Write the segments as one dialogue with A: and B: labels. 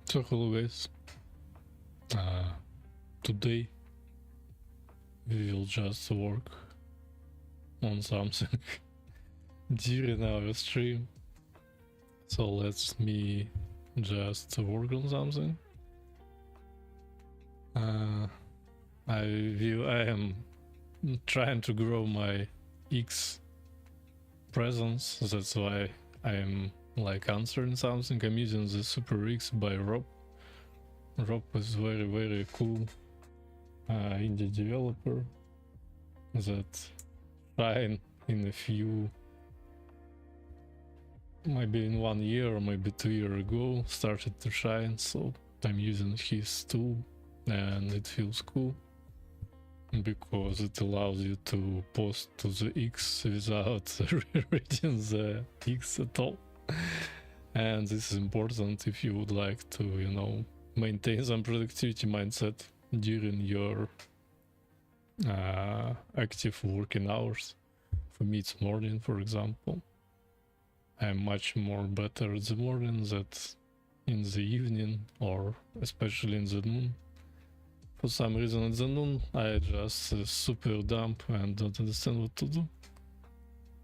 A: So hello guys, today we will just work on something during our stream. So let me just work on something. I am trying to grow my X presence, that's why I am like answering something. I'm using the Super X by Rob. Rob is very cool indie developer that shine in a few, maybe in 1 year or maybe 2 years ago, started to shine. So I'm using his tool and it feels cool because it allows you to post to the X without reading the X at all. And this is important if you would like to, you know, maintain some productivity mindset during your active working hours. For me it's morning, for example. I'm much more better in the morning than in the evening, or especially in the noon. For some reason in the noon I just super dumb and don't understand what to do.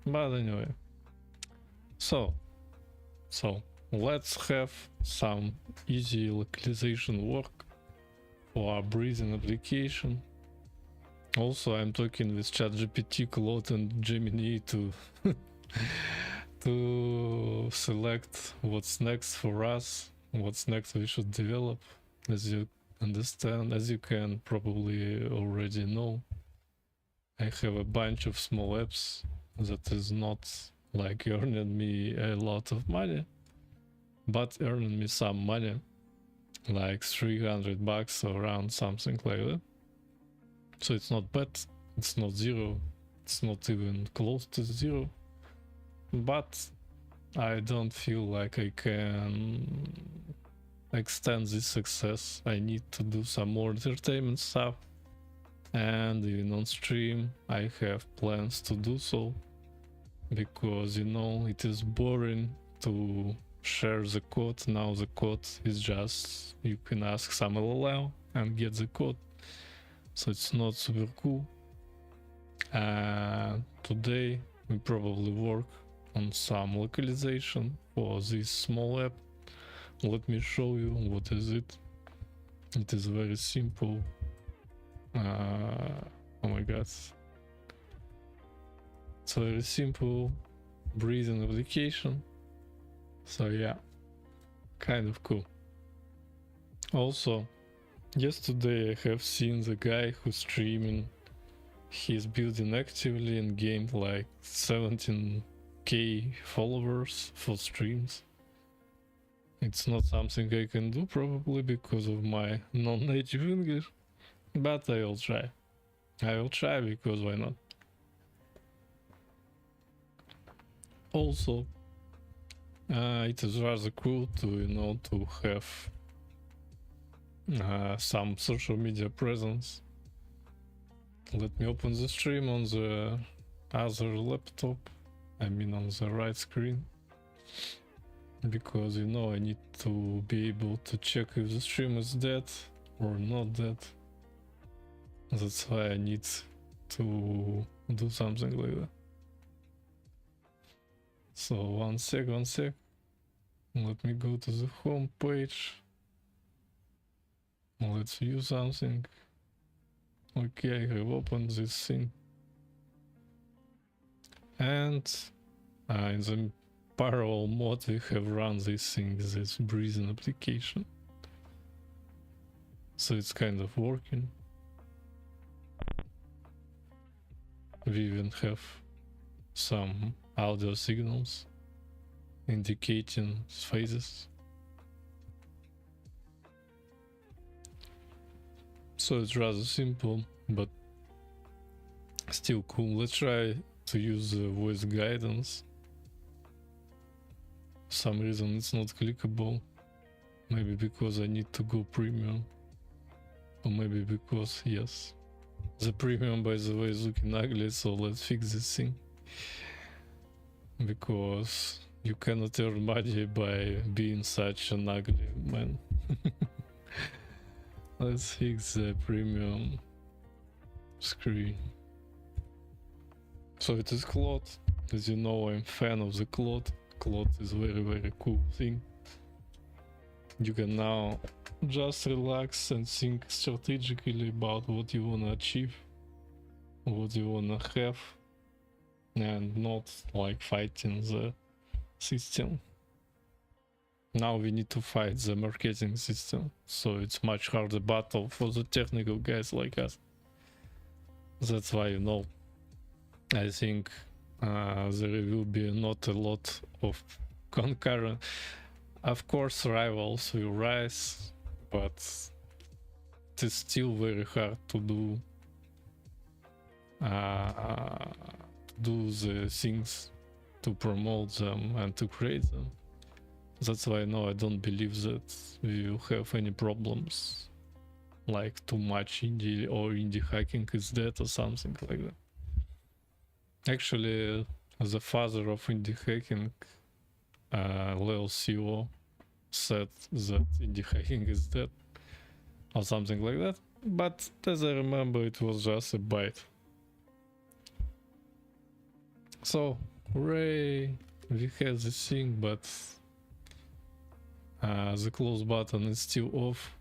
A: But anyway, so let's have some easy localization work for our breathing application. Also, I'm talking with ChatGPT, Claude, and Gemini to to select what's next for us, what's next we should develop. As you understand, as you can probably already know, I have a bunch of small apps that is not like earning me a lot of money, but earning me some money, like $300 or around, something like that. So it's not bad, it's not zero, it's not even close to zero, but I don't feel like I can extend this success. I need to do some more entertainment stuff, and even on stream I have plans to do so, because, you know, it is boring to share the code. Now the code is just, you can ask some LLM and get the code, so it's not super cool. Today we probably work on some localization for this small app. Let me show you what is it. It is very simple. Oh my god, it's a very simple breathing application. So yeah, kind of cool. Also, yesterday I have seen the guy who's streaming. He's building actively and gained like 17k followers for streams. It's not something I can do probably because of my non-native English, but I will try. I will try because why not? Also, it is rather cool to, you know, to have some social media presence. Let me open the stream on the other laptop, I mean on the right screen, because, you know, I need to be able to check if the stream is dead or not dead. That's why I need to do something like that. So one sec, let me go to the home page. Let's view something. Okay, I have opened this thing, and in the parallel mode we have run this thing, this breathing application. So it's kind of working. We even have some audio signals indicating phases. So it's rather simple, but still cool. Let's try to use the voice guidance. For some reason it's not clickable. Maybe because I need to go premium, or maybe because, yes, the premium, by the way, is looking ugly. So let's fix this thing, because you cannot earn money by being such an ugly man. Let's fix the premium screen. So it is Claude. As you know, I'm fan of the Claude. Claude is very cool thing. You can now just relax and think strategically about what you wanna achieve, what you wanna have, and not like fighting the system. Now we need to fight the marketing system, so it's much harder battle for the technical guys like us. That's why, you know, I think there will be not a lot of concurrent. Of course, rivals will rise, but it is still very hard to do the things, to promote them and to create them. That's why no, I don't believe that we will have any problems, like too much indie or indie hacking is dead or something like that. Actually, the father of indie hacking, Lil CEO, said that indie hacking is dead or something like that, but as I remember, it was just a bite. So, hooray, we have this thing, but the close button is still off.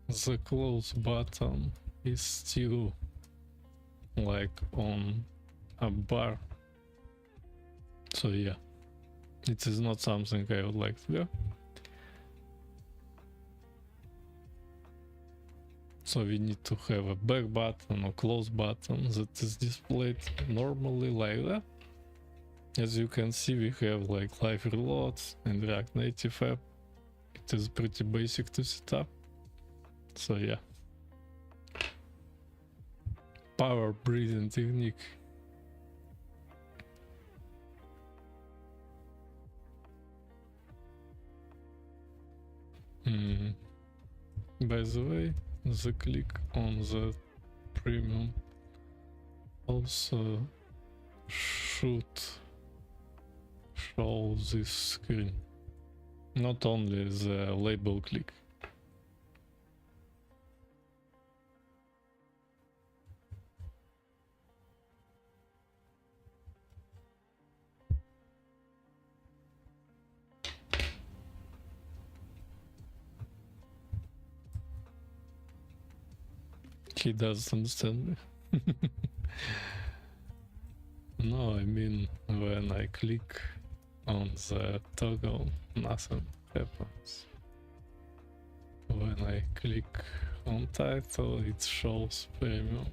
A: The close button is still like on a bar. So yeah, it is not something I would like to do. So we need to have a back button or close button that is displayed normally like that. As you can see, we have like live reloads and React Native app. It is pretty basic to set up. So yeah. Power breathing technique. By the way, the click on the premium also should show this screen, not only the label click. He doesn't understand me. No, I mean when I click on the toggle, nothing happens. When I click on title, it shows premium.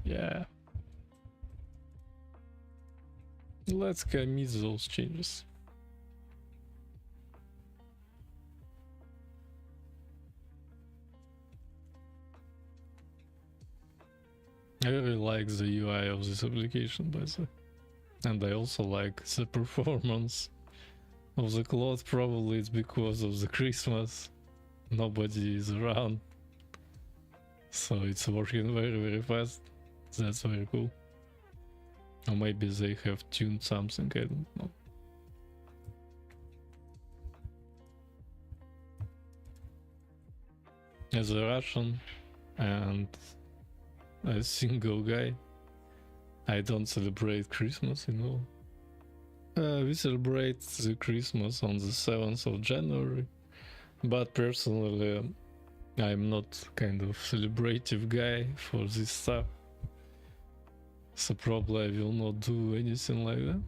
A: Yeah. Let's commit those changes. I really like the UI of this application, by the way. And I also like the performance of the cloud. Probably it's because of the Christmas. Nobody is around. So it's working very fast. That's very cool. Or maybe they have tuned something, I don't know. As a Russian and a single guy, I don't celebrate Christmas, you know. We celebrate the Christmas on the 7th of January, but personally I'm not kind of celebrative guy for this stuff. So probably I will not do anything like that.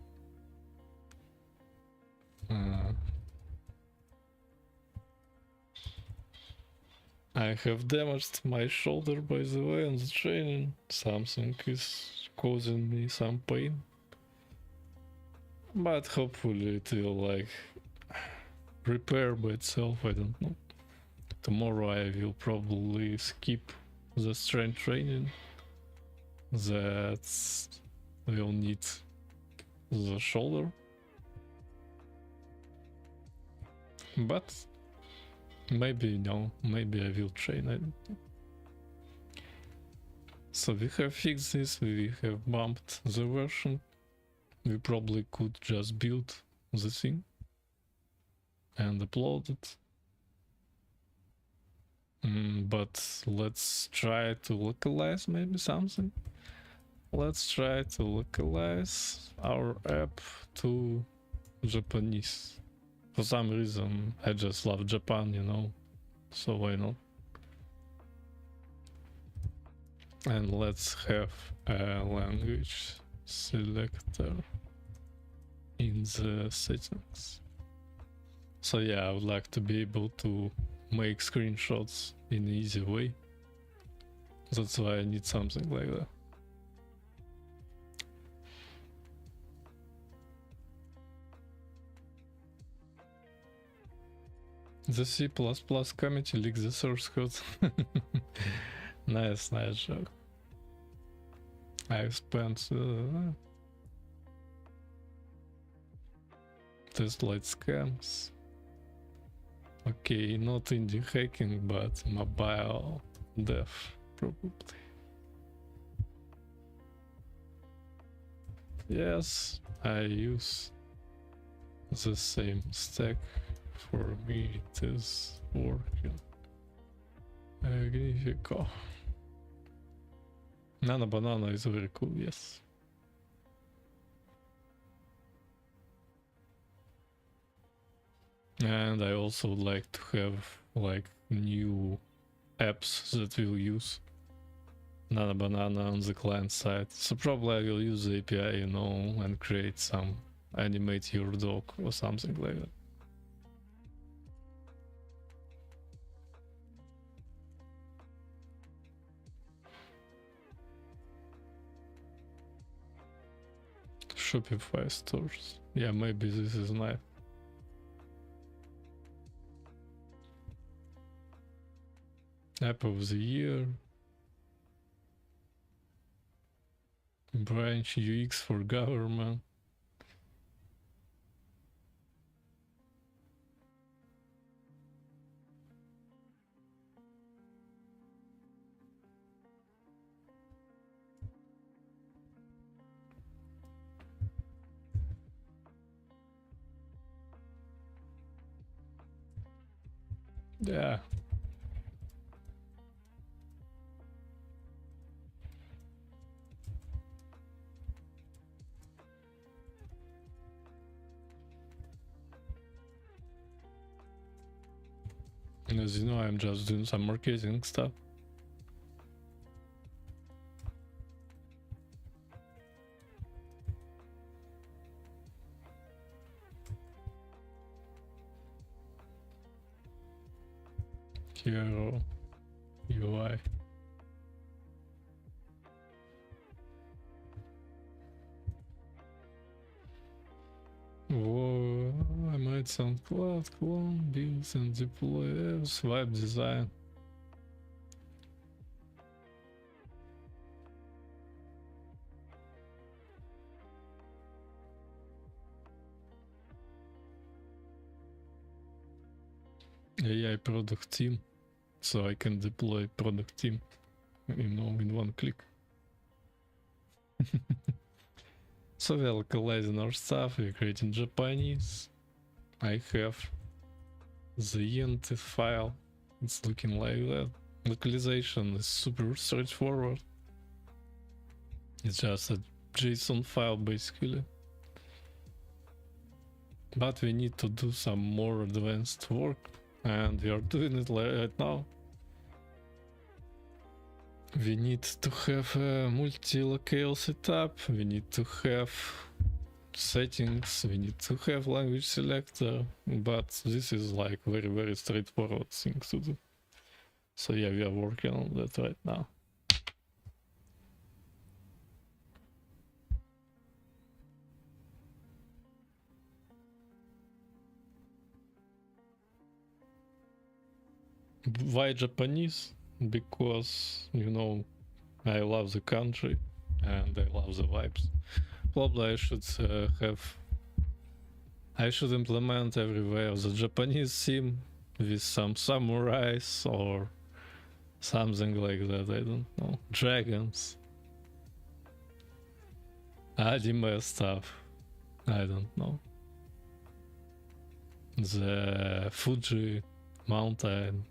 A: I have damaged my shoulder, by the way, on the training. Something is causing me some pain. But hopefully it will like repair by itself, I don't know. Tomorrow I will probably skip the strength training. That will need the shoulder. But maybe no, maybe I will train it. So we have fixed this, we have bumped the version. We probably could just build the thing and upload it. But let's try to localize maybe something. Let's try to localize our app to Japanese. For some reason, I just love Japan, you know, so why not? And let's have a language selector in the settings. So yeah, I would like to be able to make screenshots in an easy way. That's why I need something like that. The C++ committee leaked the source code. Nice joke. I spent test light scams. Okay, not indie hacking, but mobile dev, probably. Yes, I use the same stack. For me, it is working. Magnifico. Nano Banana is very cool, yes. And I also would like to have like new apps that we'll use Nano Banana on the client side. So probably I will use the API, you know, and create some animate your dog or something like that. Shopify stores. Yeah, maybe this is nice. App of the year. Branch UX for government. Yeah. And as you know, I'm just doing some marketing stuff. Hero UI. Whoa, I made some cloud clone builds and deploy swipe design. AI product team, so I can deploy product team, you know, in one click. So we're localizing our stuff, we're creating Japanese. I have the int file, it's looking like that. Localization is super straightforward. It's just a JSON file basically. But we need to do some more advanced work, and we are doing it right now. We need to have a multi-locale setup, we need to have settings, we need to have language selector, but this is like very straightforward thing to do. So yeah, we are working on that right now. Why Japanese? Because, you know, I love the country and I love the vibes. Probably I should implement everywhere the Japanese theme with some samurais or something like that. I don't know. Dragons. Anime stuff. I don't know. The Fuji mountain.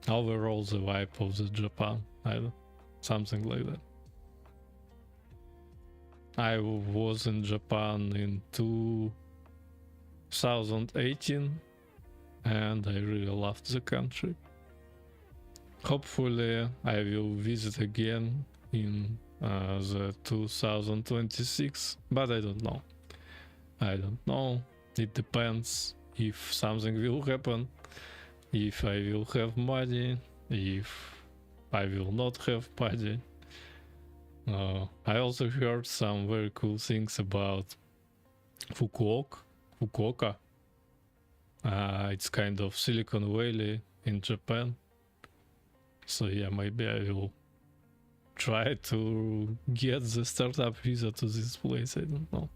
A: Overall, the vibe of the Japan. Something like that. I was in Japan in 2018 and I really loved the country. Hopefully I will visit again in the 2026, but I don't know. It depends if something will happen, if I will have money, if I will not have money. I also heard some very cool things about Fukuoka. It's kind of Silicon Valley in Japan. So yeah, maybe I will try to get the startup visa to this place. I don't know.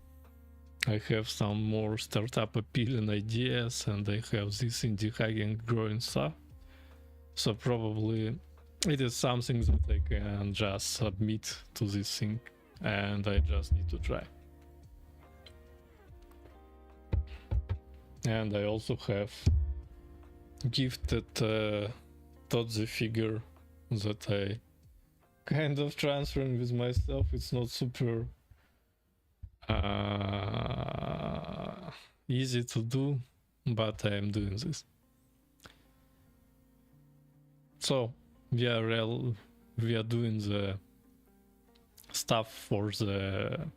A: I have some more startup appealing ideas and I have this indie hacking growing stuff. So probably it is something that I can just submit to this thing and I just need to try. And I also have gifted the figure that I kind of transferring with myself. It's not super easy to do, but I am doing this. So we are doing the stuff for the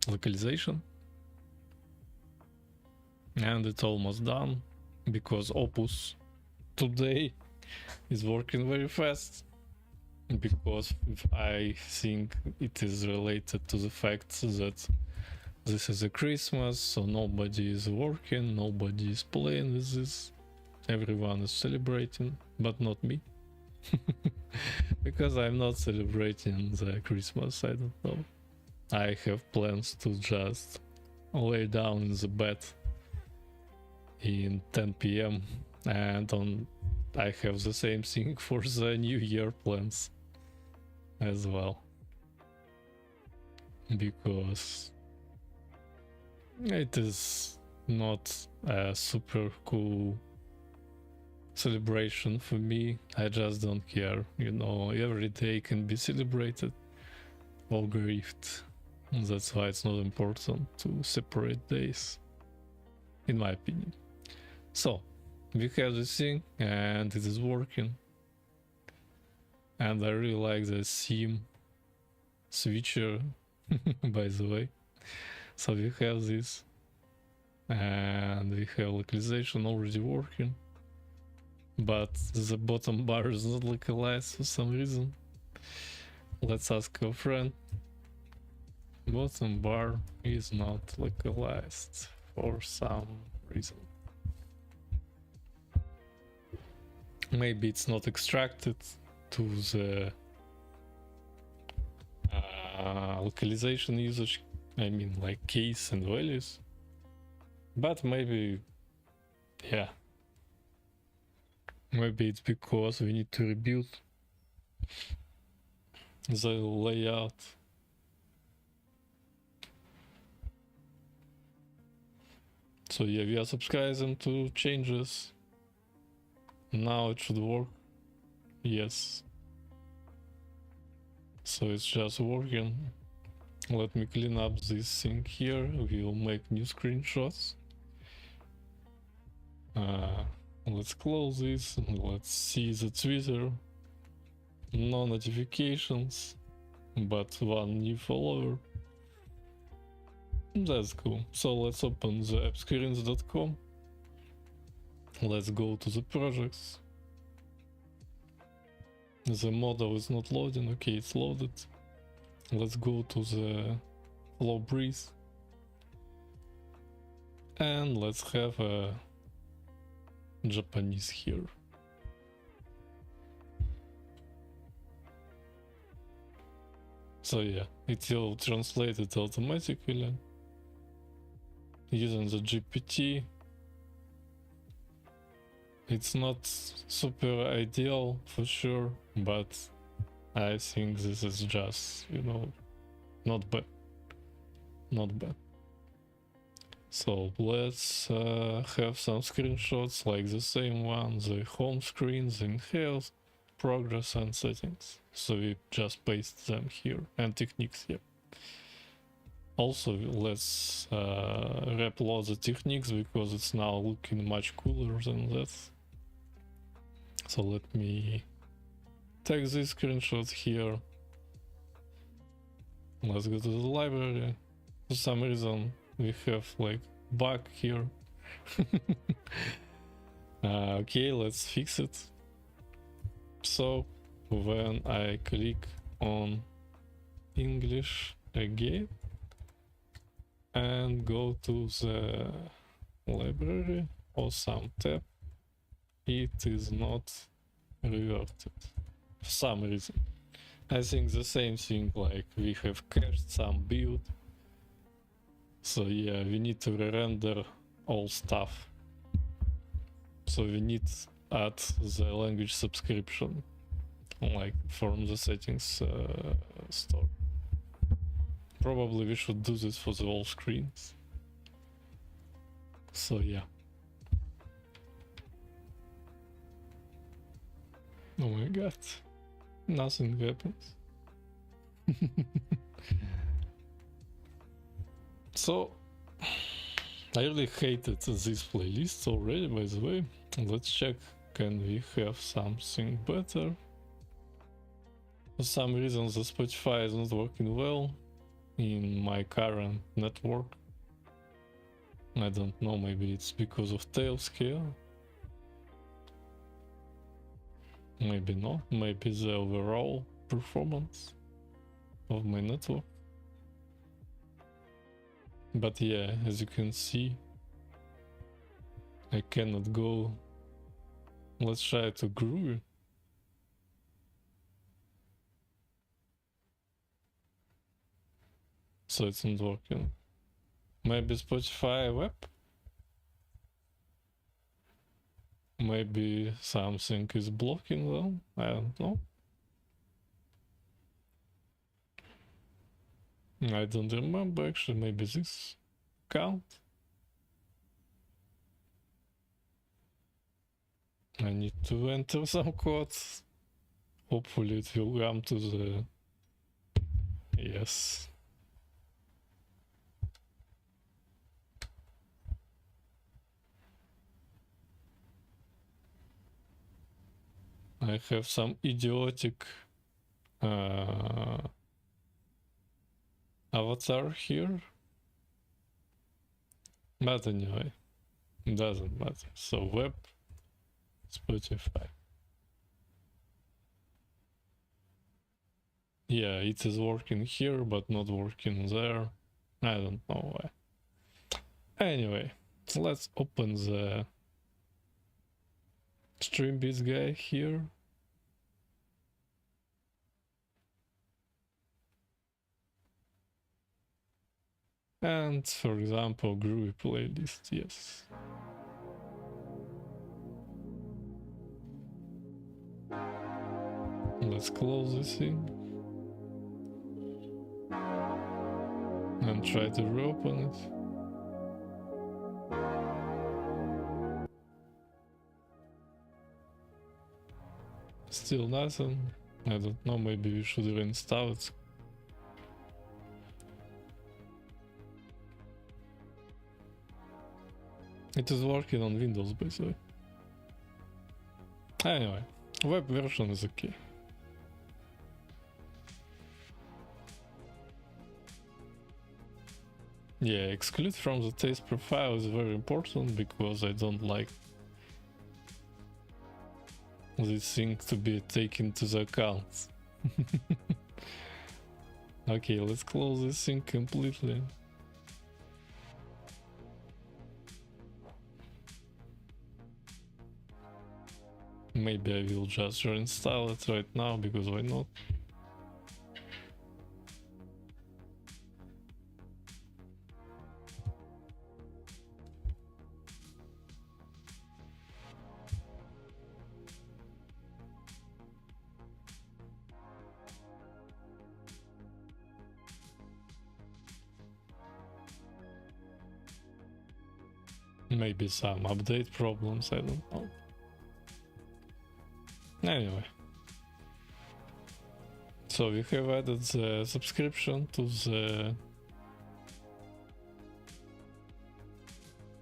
A: localization, and it's almost done because Opus today is working very fast, because I think it is related to the fact that this is a Christmas, so nobody is working, nobody is playing with this, everyone is celebrating, but not me. Because I'm not celebrating the Christmas, I don't know. I have plans to just lay down in the bed in 10 p.m. and I have the same thing for the New Year plans as well, because it is not a super cool celebration for me. I just don't care, you know, every day can be celebrated or grieved. That's why it's not important to separate days, in my opinion. So we have this thing and it is working, and I really like the theme switcher by the way. So we have this and we have localization already working, but the bottom bar is not localized for some reason. Let's ask our friend. Bottom bar is not localized for some reason. Maybe it's not extracted to the localization usage, I mean like case and values, but maybe, yeah, maybe it's because we need to rebuild the layout. So yeah, we are subscribing to changes. Now it should work. Yes. So it's just working. Let me clean up this thing here. We'll make new screenshots. Let's close this. Let's see the Twitter. No notifications, but one new follower. That's cool. So let's open the appscreens.com. Let's go to the projects. The model is not loading. Okay, it's loaded. Let's go to the flow breeze and let's have a Japanese here. So yeah, it will translate it automatically using the GPT. It's not super ideal for sure, but I think this is just, you know, not bad. Not bad. So let's have some screenshots like the same one, the home screen, the health, progress and settings. So we just paste them here, and techniques here. Also, let's re-upload the techniques because it's now looking much cooler than that. So let me take this screenshot here. Let's go to the library. For some reason we have like bug here. Okay, let's fix it. So when I click on English again and go to the library or some tab, it is not reverted for some reason. I think the same thing, like we have cached some build. So yeah, we need to re-render all stuff. So we need to add the language subscription, like from the settings store. Probably we should do this for the whole screens. So yeah. Oh my god, nothing happens. So I really hated this playlist already, by the way. Let's check, can we have something better? For some reason the Spotify is not working well in my current network. I don't know, maybe it's because of tail scale. Maybe not, maybe the overall performance of my network. But yeah, as you can see, I cannot go. Let's try to groove. So it's not working. Maybe Spotify web? Maybe something is blocking them? I don't know. I don't remember actually, maybe this account? I need to enter some codes. Hopefully it will come to the... Yes. I have some idiotic avatar here. But anyway, it doesn't matter. So web, Spotify. Yeah, it is working here, but not working there. I don't know why. Anyway, let's open the Streambits guy here. And for example, Groovy playlist, yes. Let's close this thing. And try to reopen it. Still nothing. I don't know, maybe we should reinstall it. It is working on Windows, by the way. Anyway, web version is okay. Yeah, exclude from the taste profile is very important because I don't like this thing to be taken to the account. Okay, let's close this thing completely. Maybe I will just reinstall it right now, because why not? Maybe some update problems, I don't know. Anyway. So we have added the subscription to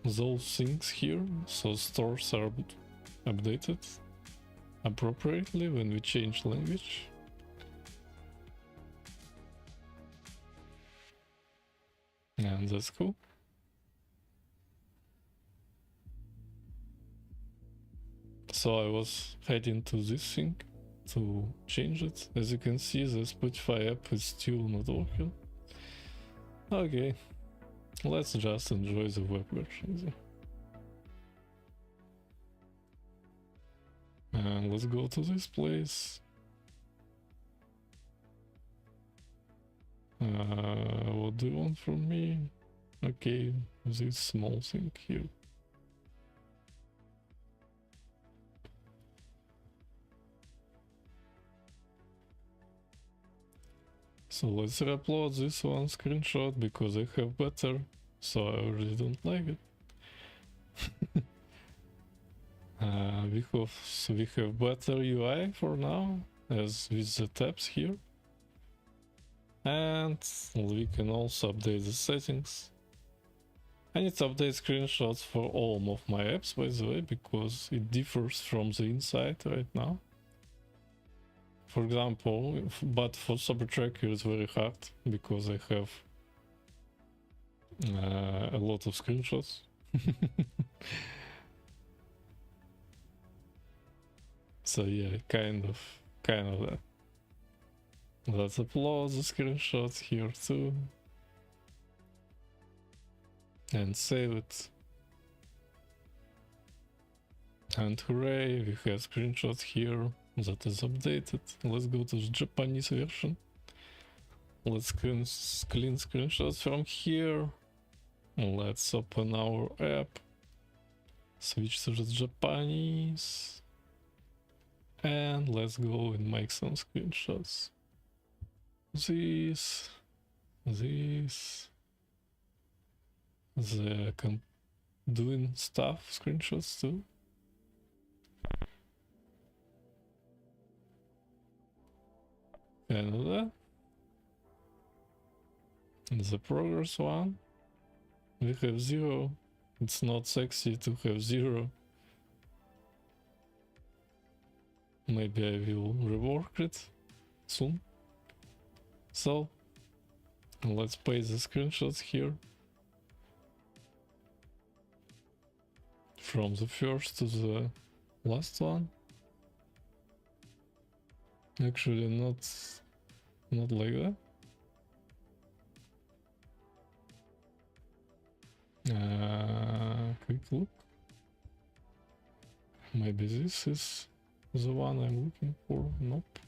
A: those things here, so stores are updated appropriately when we change language. And that's cool. So I was heading to this thing to change it. As you can see, the Spotify app is still not working. Okay, let's just enjoy the web version. And let's go to this place. What do you want from me? Okay, this small thing here. So let's re-upload this one screenshot because I have better, so I already don't like it. we have better UI for now, as with the tabs here. And we can also update the settings. I need to update screenshots for all of my apps, by the way, because it differs from the inside right now. For example, but for Supertracker it's very hard because I have a lot of screenshots. So yeah, kind of that. Let's upload the screenshots here too. And save it. And hooray, we have screenshots here that is updated. Let's go to the Japanese version. Let's clean screenshots from here. Let's open our app. Switch to the Japanese. And let's go and make some screenshots. This. The doing stuff screenshots too. And that. The progress one. We have 0. It's not sexy to have 0. Maybe I will rework it soon. So let's paste the screenshots here. From the first to the last one. Actually not like that. Quick look. Maybe this is the one I'm looking for. Nope.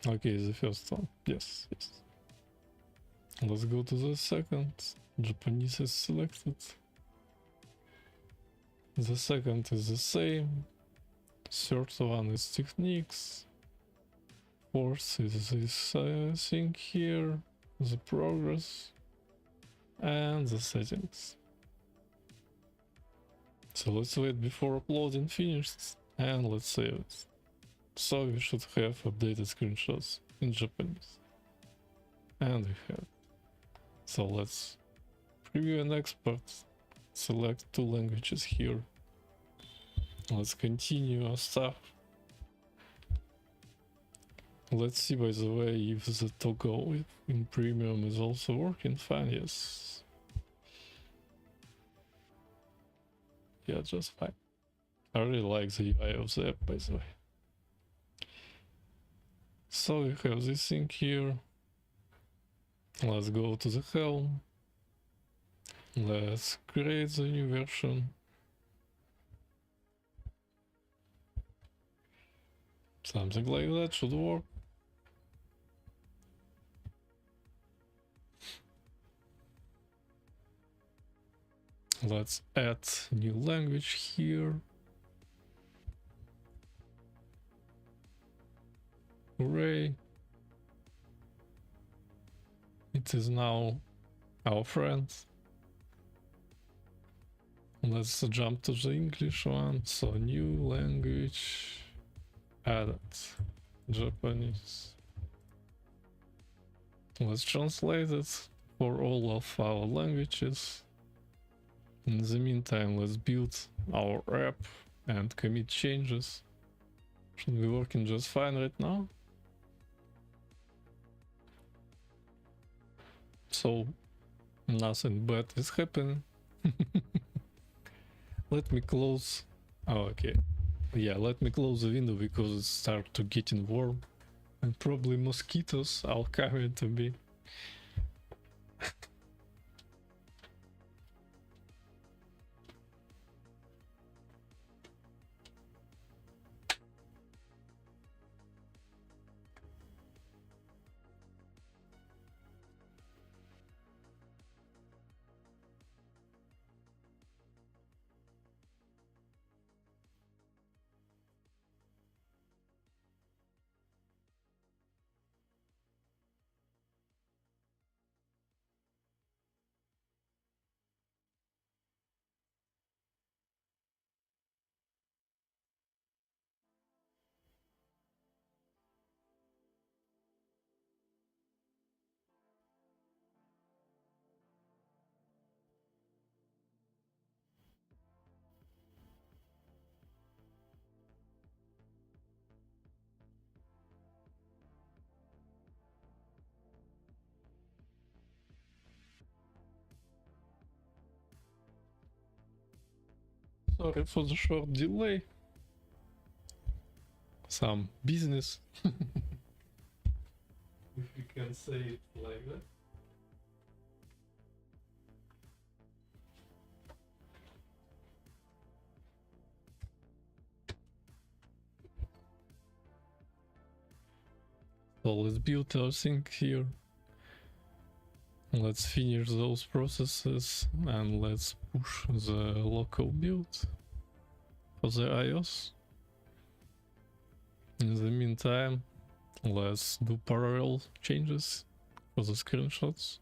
A: Okay, the first one. Yes. Let's go to the second. Japanese is selected. The second is the same. Third one is techniques. Fourth is this thing here. The progress. And the settings. So let's wait before uploading finished. And let's save it. So we should have updated screenshots in Japanese. And we have. So let's preview and export. Select 2 languages here. Let's continue our stuff. Let's see, by the way, if the toggle in premium is also working fine. Yes. Yeah, just fine. I really like the UI of the app, by the way. So we have this thing here. Let's go to the helm. Let's create the new version. Something like that should work. Let's add new language here. Hooray. It is now our friend. Let's jump to the English one. So new language added. Japanese. Let's translate it for all of our languages. In the meantime, let's build our app and commit changes. Should be working just fine right now. So nothing bad is happening. Let me close. Oh, okay. Yeah, let me close the window because it starts to getting warm. And probably mosquitoes are coming to me. Sorry for the short delay. Some business. If you can say it like that. So let's build our thing here. Let's finish those processes and let's push the local build for the iOS. In the meantime, let's do parallel changes for the screenshots.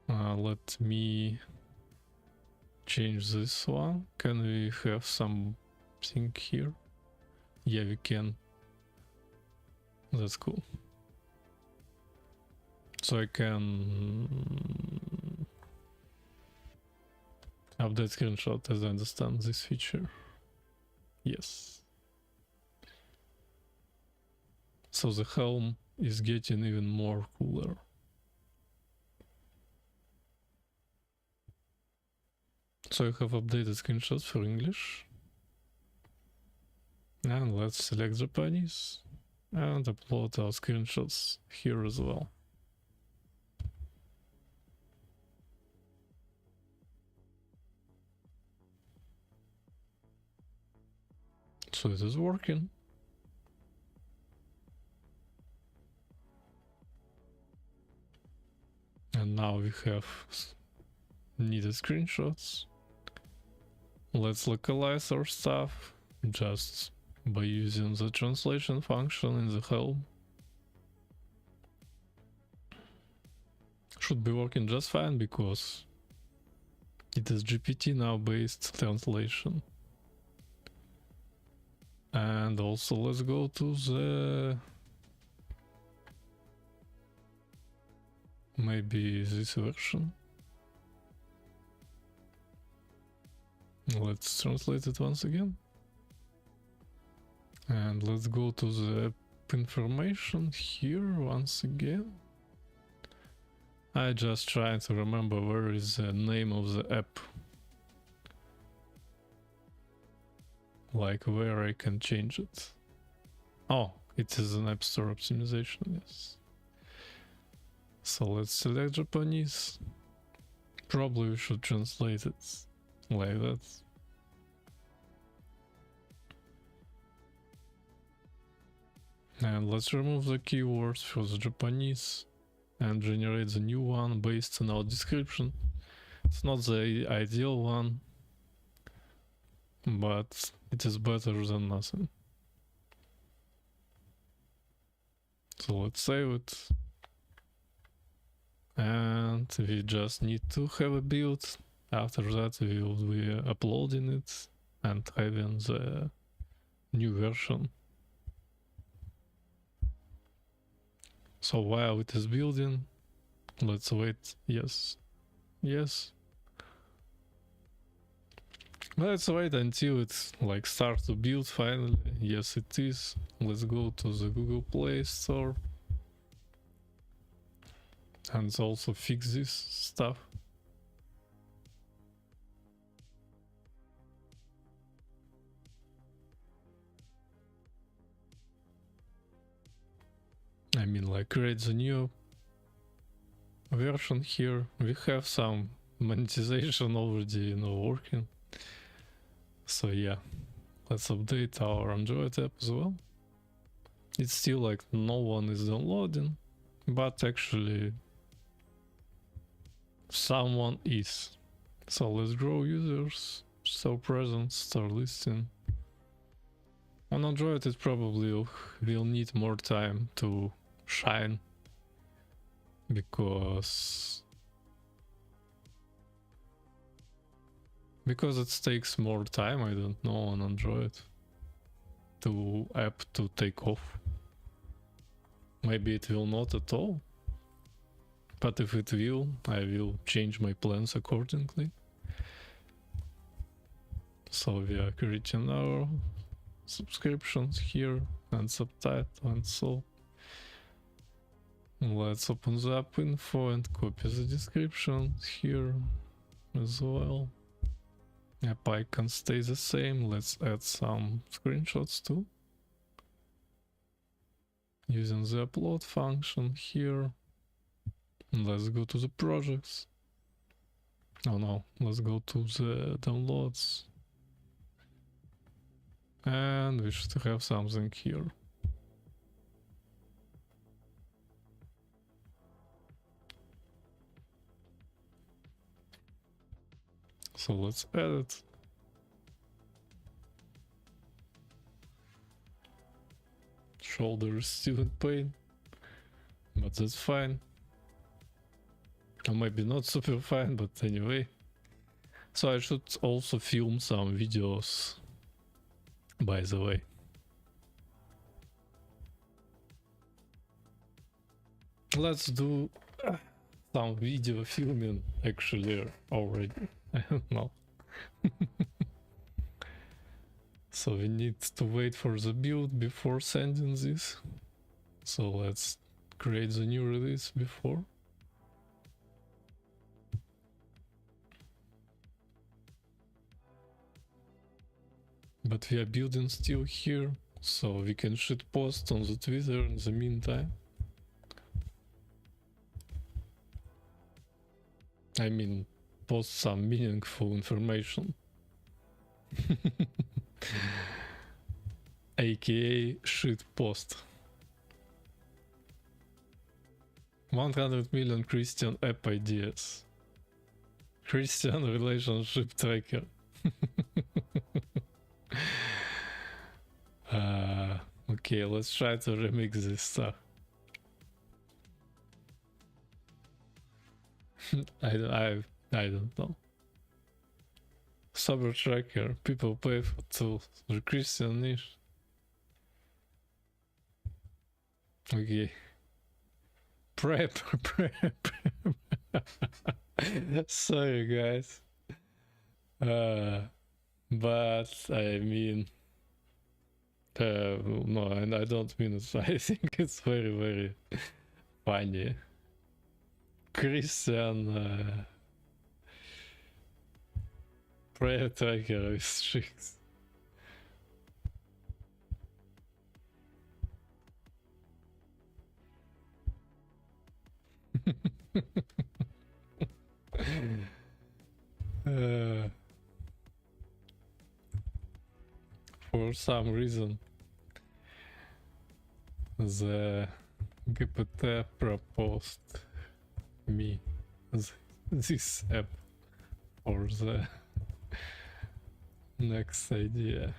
A: Let me change this one. Can we have something here? Yeah, we can. That's cool. So I can update screenshot as I understand this feature. Yes. So the helm is getting even more cooler. So I have updated screenshots for English. And let's select Japanese and upload our screenshots here as well. So it is working. And now we have needed screenshots. Let's localize our stuff just by using the translation function in the helm. Should be working just fine because it is GPT now based translation. And also let's go to the maybe this version. Let's translate it once again. And let's go to the app information here once again. I just trying to remember where is the name of the app. Like where I can change it. Oh, it is an App Store optimization, yes. So let's select Japanese. Probably we should translate it like that. And let's remove the keywords for the Japanese and generate the new one based on our description. It's not the ideal one, but it is better than nothing. So let's save it. And we just need to have a build. After that we will be uploading it and having the new version. So while it is building, let's wait. Yes. Let's wait until it like starts to build finally. Yes, it is. Let's go to the Google Play Store and also fix this stuff. I mean, like, create the new version here. We have some monetization already, working. So yeah, let's update our Android app as well. It's still like no one is downloading, but actually someone is. So let's grow users, store presence, start listing. On Android it probably will need more time to shine, because it takes more time, I don't know, on Android to app to take off. Maybe it will not at all, but if it will, I will change my plans accordingly. So we are creating our subscriptions here and subtitle and so. Let's open the app info and copy the description here as well. App icon stays the same. Let's add some screenshots too, using the upload function here. Let's go to the projects. Oh no, let's go to the downloads. And we should have something here. So let's add it. Shoulder is still in pain, but that's fine. Or maybe not super fine, but anyway. So I should also film some videos, by the way. Let's do some video filming actually already. I don't know. So we need to wait for the build before sending this. So let's create the new release before. But we are building still here, so we can shit post on the Twitter in the meantime. I mean, post some meaningful information. AKA shit post. 100 million Christian app ideas. Christian relationship tracker. Okay, let's try to remix this stuff. I don't know. Sober tracker. People pay for tools. The Christian niche. Okay. Prep. Sorry, guys. But I mean, no, and I don't mean it. I think it's very, very funny. Christian prayer tracker with streaks. some reason the GPT proposed me this app for the next idea.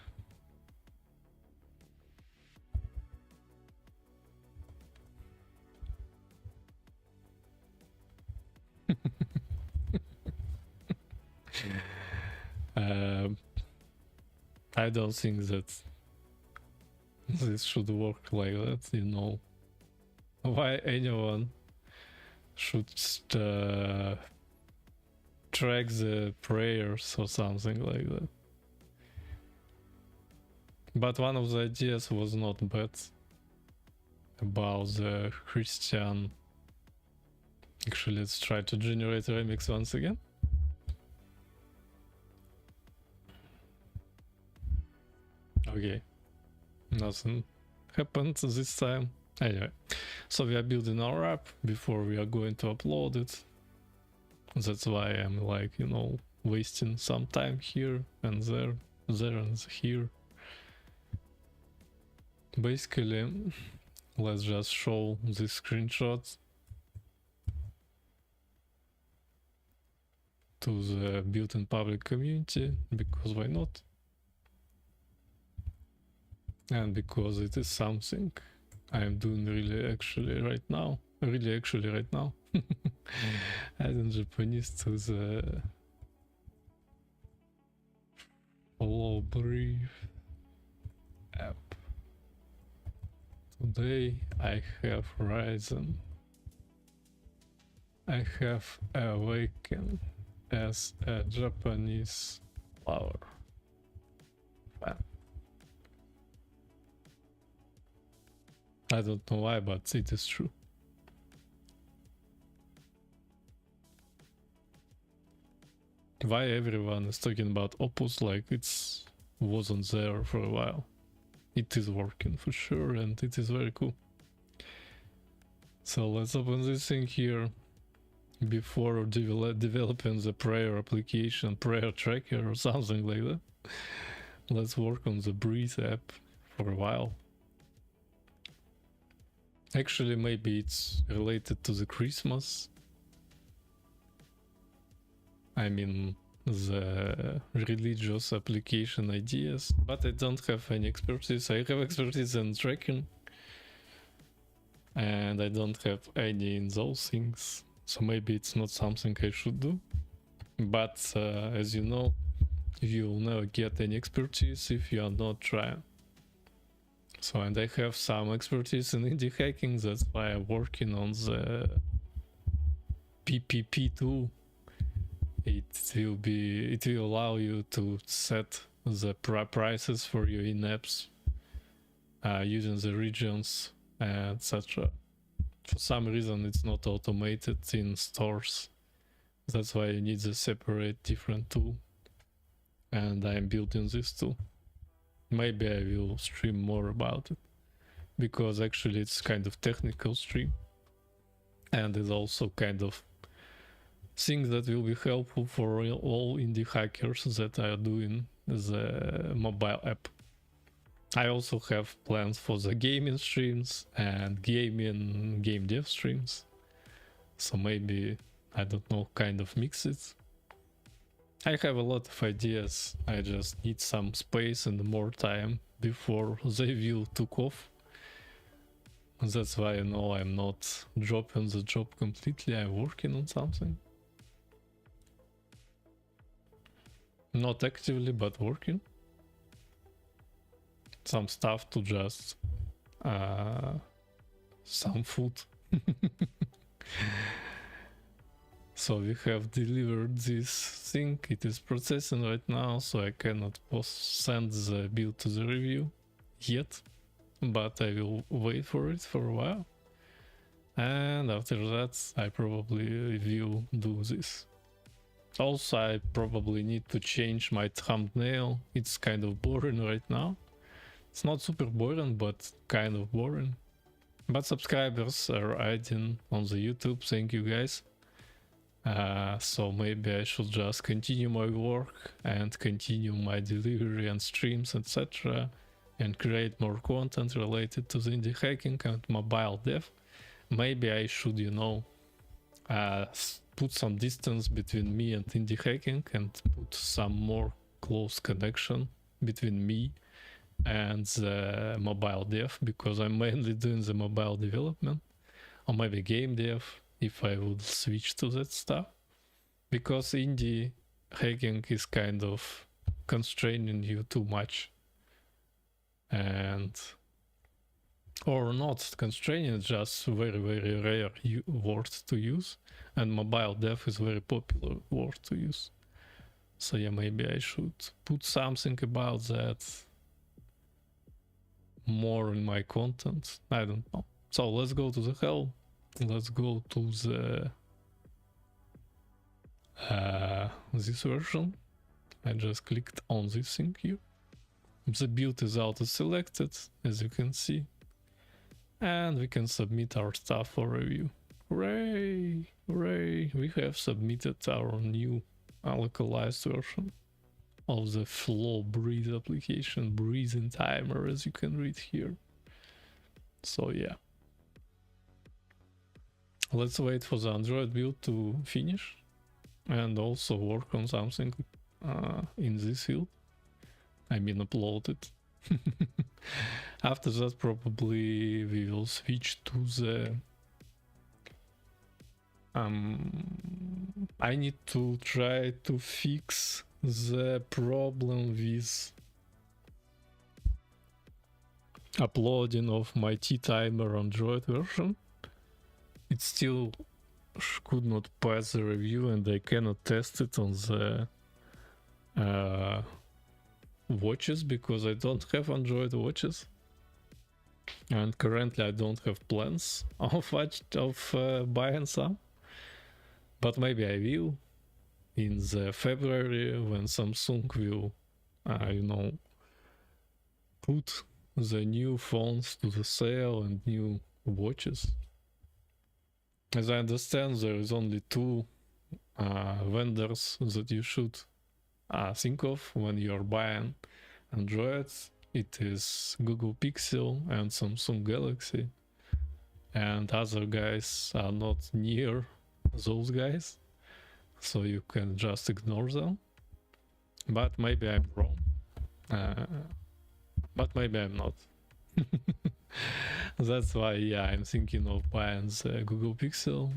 A: I don't think that this should work like that, you know. Why anyone should track the prayers or something like that. But one of the ideas was not bad about the Christian. Actually, let's try to generate a remix once again. Okay, nothing happened this time. Anyway, so we are building our app before we are going to upload it. That's why I'm like, you know, wasting some time here and there and here. Basically, let's just show this screenshot to the built-in public community, because why not? And because it is something I'm doing really actually right now. I in Japanese to the follow brief app. Today I have risen. I have awakened as a Japanese flower fan. I don't know why, but it is true. Why everyone is talking about Opus like it's wasn't there for a while? It is working for sure, and it is very cool. So let's open this thing here. Before developing the prayer application, prayer tracker or something like that, let's work on the Breathe app for a while. Actually, maybe it's related to the Christmas. I mean, the religious application ideas, but I don't have any expertise. I have expertise in tracking, and I don't have any in those things. So maybe it's not something I should do. But as you know, you'll never get any expertise if you are not trying. So, and I have some expertise in indie hacking, that's why I'm working on the PPP tool. It will allow you to set the prices for your in-apps using the regions, etc. For some reason it's not automated in stores. That's why you need a separate different tool. And I'm building this tool. Maybe I will stream more about it, because actually it's kind of technical stream, and it's also kind of things that will be helpful for all indie hackers that are doing the mobile app. I also have plans for the gaming streams and game dev streams, so maybe, I don't know, kind of mix it. I have a lot of ideas, I just need some space and more time before they will took off. That's why, you know, I'm not dropping the job completely, I'm working on something. Not actively, but working. Some stuff to just some food. So we have delivered this thing, it is processing right now, so I cannot send the build to the review yet, but I will wait for it for a while, and after that I probably will do this. Also, I probably need to change my thumbnail, it's kind of boring right now. It's not super boring, but kind of boring. But subscribers are adding on the YouTube, thank you guys. So maybe I should just continue my work and continue my delivery and streams, etc. and create more content related to the indie hacking and mobile dev, maybe I should, you know, put some distance between me and indie hacking and put some more close connection between me and the mobile dev, because I'm mainly doing the mobile development, or maybe game dev if I would switch to that stuff, because indie hacking is kind of constraining you too much, and or not constraining, just very rare word to use, and mobile dev is very popular word to use. So yeah, maybe I should put something about that more in my content. I don't know. So let's go to the hell. Let's go to the this version. I just clicked on this thing here. The build is auto selected, as you can see, and we can submit our stuff for review. Hooray! Hooray! We have submitted our new localized version of the Flow Breeze application, breathing timer, as you can read here. So yeah, let's wait for the Android build to finish and also work on something in this field. I mean, upload it. After that, probably we will switch to the I need to try to fix the problem with uploading of my T-Timer Android version. It still could not pass the review, and I cannot test it on the watches because I don't have Android watches, and currently I don't have plans of buying some. But maybe I will in the February when Samsung will, you know, put the new phones to the sale and new watches. As I understand, there is only two vendors that you should think of when you're buying Android. It is Google Pixel and Samsung Galaxy, and other guys are not near those guys, so you can just ignore them. But maybe I'm wrong, but maybe I'm not. That's why, yeah, I'm thinking of buying the Google Pixel,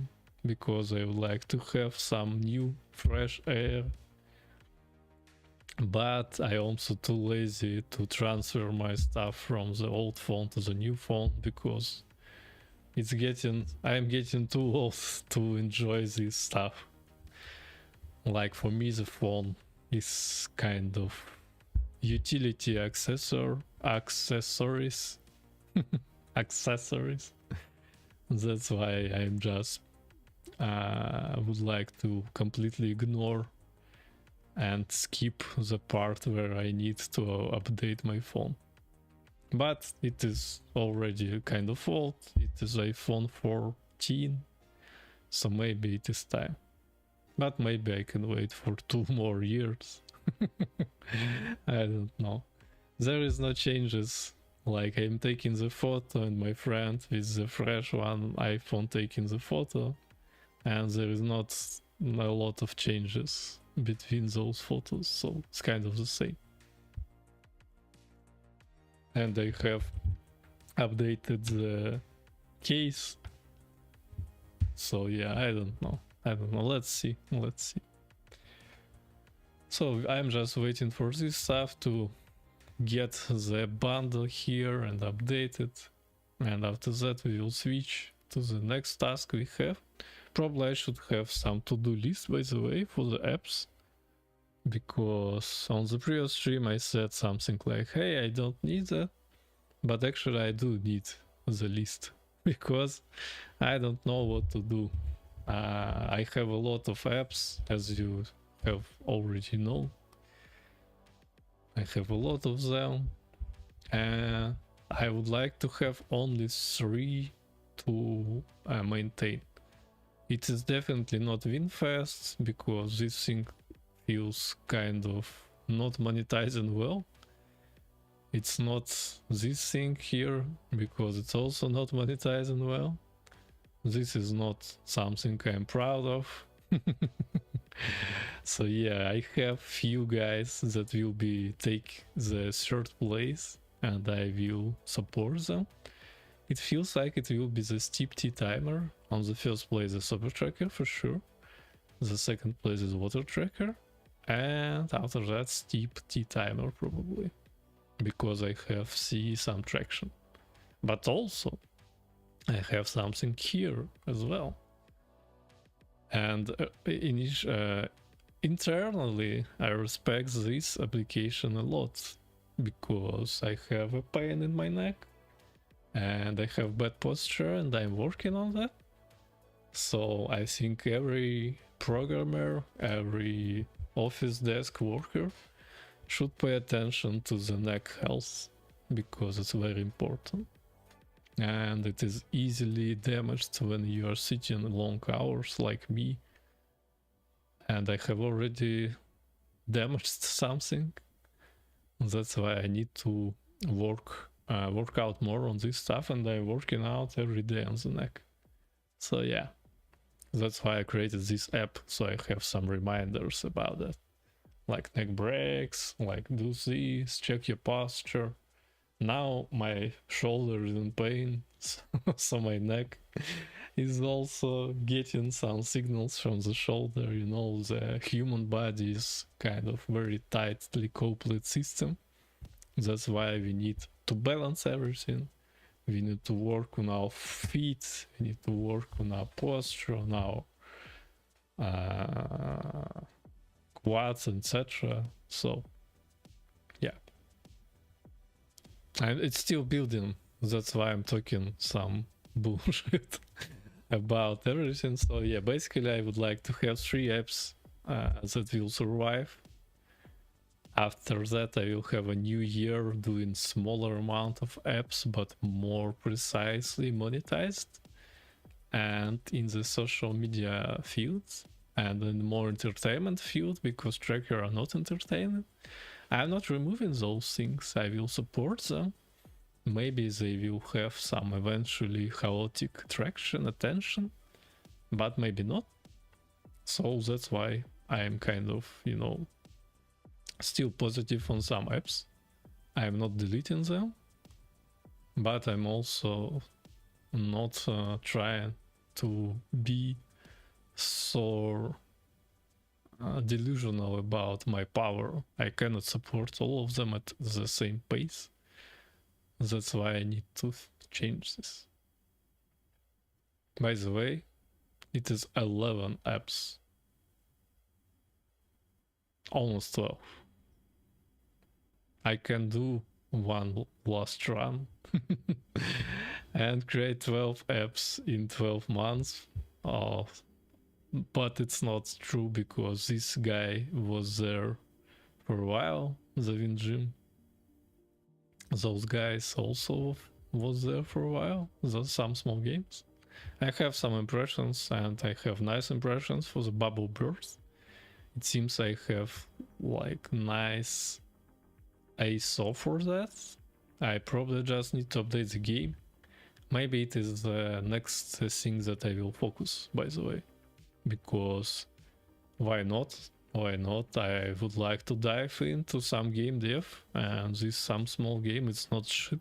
A: because I would like to have some new fresh air, but I also too lazy to transfer my stuff from the old phone to the new phone, because I'm getting too old to enjoy this stuff. Like, for me, the phone is kind of utility accessories. Accessories. That's why I'm just would like to completely ignore and skip the part where I need to update my phone. But it is already kind of old. It is iPhone 14, so maybe it is time. But maybe I can wait for 2 more years. I don't know. There is no changes. Like, I'm taking the photo and my friend with the fresh one iPhone taking the photo, and there is not a lot of changes between those photos, so it's kind of the same. And I have updated the case, so yeah, I don't know. Let's see. So I'm just waiting for this stuff to get the bundle here and update it, and after that we will switch to the next task we have. Probably I should have some to-do list, by the way, for the apps, because on the previous stream I said something like, hey, I don't need that, but actually I do need the list, because I don't know what to do. I have a lot of apps, as you have already know. I have a lot of them, and I would like to have only 3 to maintain. It is definitely not WinFast, because this thing feels kind of not monetizing well. It's not this thing here, because it's also not monetizing well. This is not something I'm proud of. So yeah, I have few guys that will be take the third place and I will support them. It feels like it will be the steep T timer. On the first place the super tracker for sure. The second place is water tracker. And after that steep T timer probably. Because I have see some traction. But also I have something here as well. And internally, I respect this application a lot because I have a pain in my neck and I have bad posture and I'm working on that. So I think every programmer, every office desk worker should pay attention to the neck health because it's very important. And it is easily damaged when you are sitting long hours like me. And I have already damaged something. That's why I need to work out more on this stuff, and I'm working out every day on the neck. So yeah, that's why I created this app, so I have some reminders about that. Like neck breaks, like do this, check your posture. Now my shoulder is in pain, so my neck is also getting some signals from the shoulder. You know, the human body is kind of very tightly coupled system. That's why we need to balance everything. We need to work on our feet, we need to work on our posture, on our quads, etc. So yeah, and it's still building. That's why I'm talking some bullshit about everything. So yeah, basically I would like to have 3 apps that will survive. After that I will have a new year doing smaller amount of apps but more precisely monetized and in the social media fields and in more entertainment field, because tracker are not entertainment. I'm not removing those things, I will support them. Maybe they will have some eventually chaotic traction, attention, but maybe not. So that's why I'm kind of, you know, still positive on some apps. I'm not deleting them, but I'm also not trying to be so delusional about my power. I cannot support all of them at the same pace. That's why I need to change this. By the way, it is 11 apps. Almost 12. I can do one last run and create 12 apps in 12 months. But it's not true because this guy was there for a while, the Win Gym. Those guys also was there for a while, some small games. I have some impressions and I have nice impressions for the Bubble Burst. It seems I have like nice ISO for that. I probably just need to update the game. Maybe it is the next thing that I will focus, by the way. Because why not? Why not? I would like to dive into some game dev, and this some small game, it's not shit.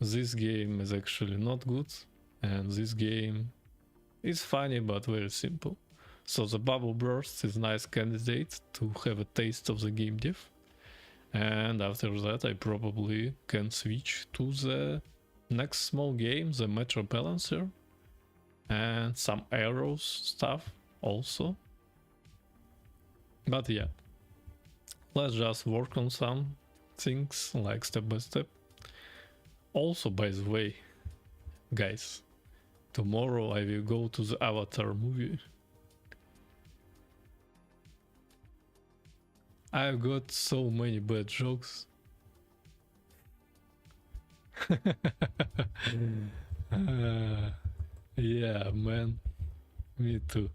A: This game is actually not good, and this game is funny but very simple. So the Bubble Burst is a nice candidate to have a taste of the game dev. And after that I probably can switch to the next small game, the Metro Balancer, and some arrows stuff also. But yeah, let's just work on some things like step by step. Also, by the way, guys, tomorrow I will go to the Avatar movie. I've got so many bad jokes. Yeah, man, me too.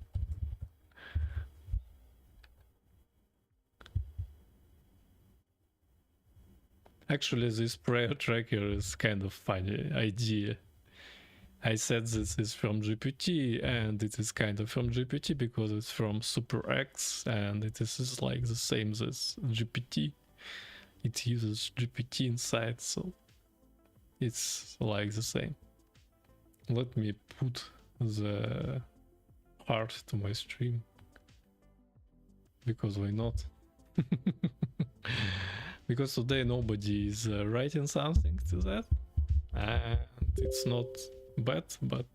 A: Actually, this prayer tracker is kind of funny idea. I said this is from GPT, and it is kind of from GPT because it's from SuperX, and it is like the same as GPT. It uses GPT inside, so it's like the same. Let me put the heart to my stream, because why not? Because today nobody is writing something to that, and it's not bad, but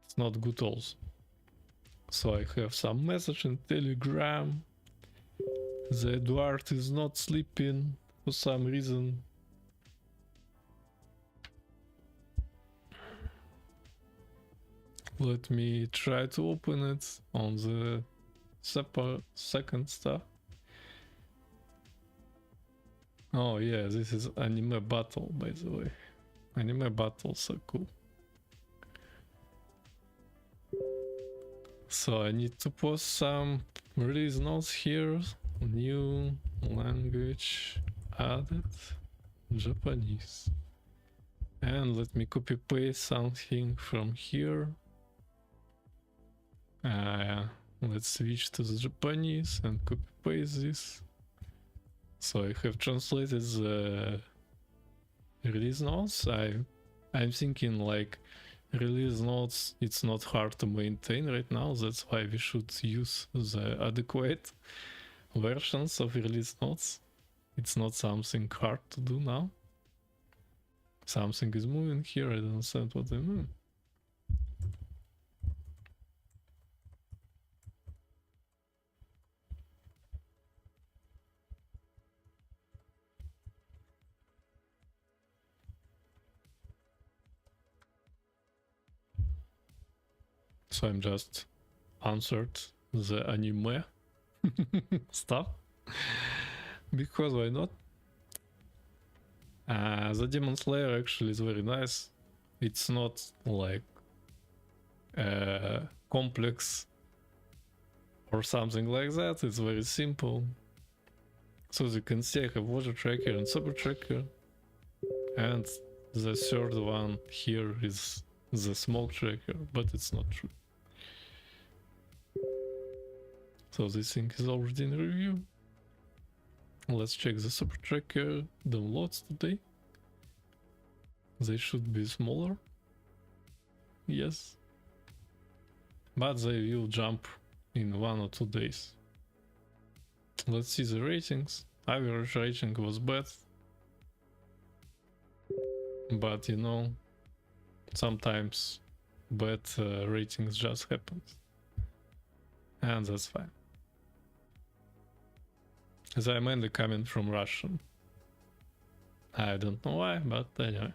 A: it's not good also. So I have some message in Telegram. The Eduard is not sleeping for some reason. Let me try to open it on the second stuff. Oh yeah, this is anime battle, by the way. Anime battles are cool. So I need to post some release notes here. New language added, Japanese. And let me copy paste something from here. Let's switch to the Japanese and copy paste this. So I have translated the release notes. I'm thinking like release notes, it's not hard to maintain right now. That's why we should use the adequate versions of release notes. It's not something hard to do now. Something is moving here. I don't understand what I mean. So I'm just answered the anime stuff, because why not? The Demon Slayer actually is very nice. It's not like complex or something like that. It's very simple. So as you can see, I have water tracker and super tracker, and the third one here is the smoke tracker, but it's not true. So this thing is already in review. Let's check the super tracker downloads today. They should be smaller. Yes. But they will jump in 1 or 2 days. Let's see the ratings. Average rating was bad. But you know, sometimes bad ratings just happen. And that's fine. As I'm mainly coming from Russian. I don't know why, but anyway.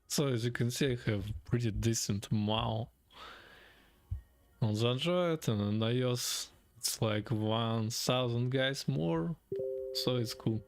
A: So as you can see, I have pretty decent MAU on the Android, and on iOS it's like 1000 guys more, so it's cool.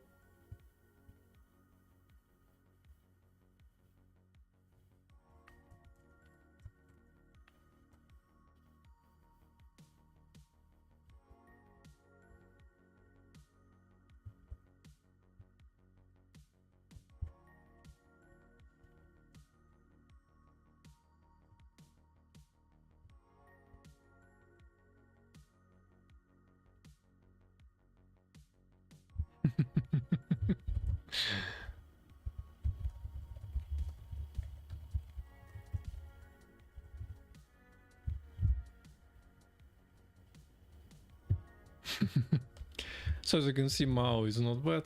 A: So as you can see, MAU is not bad.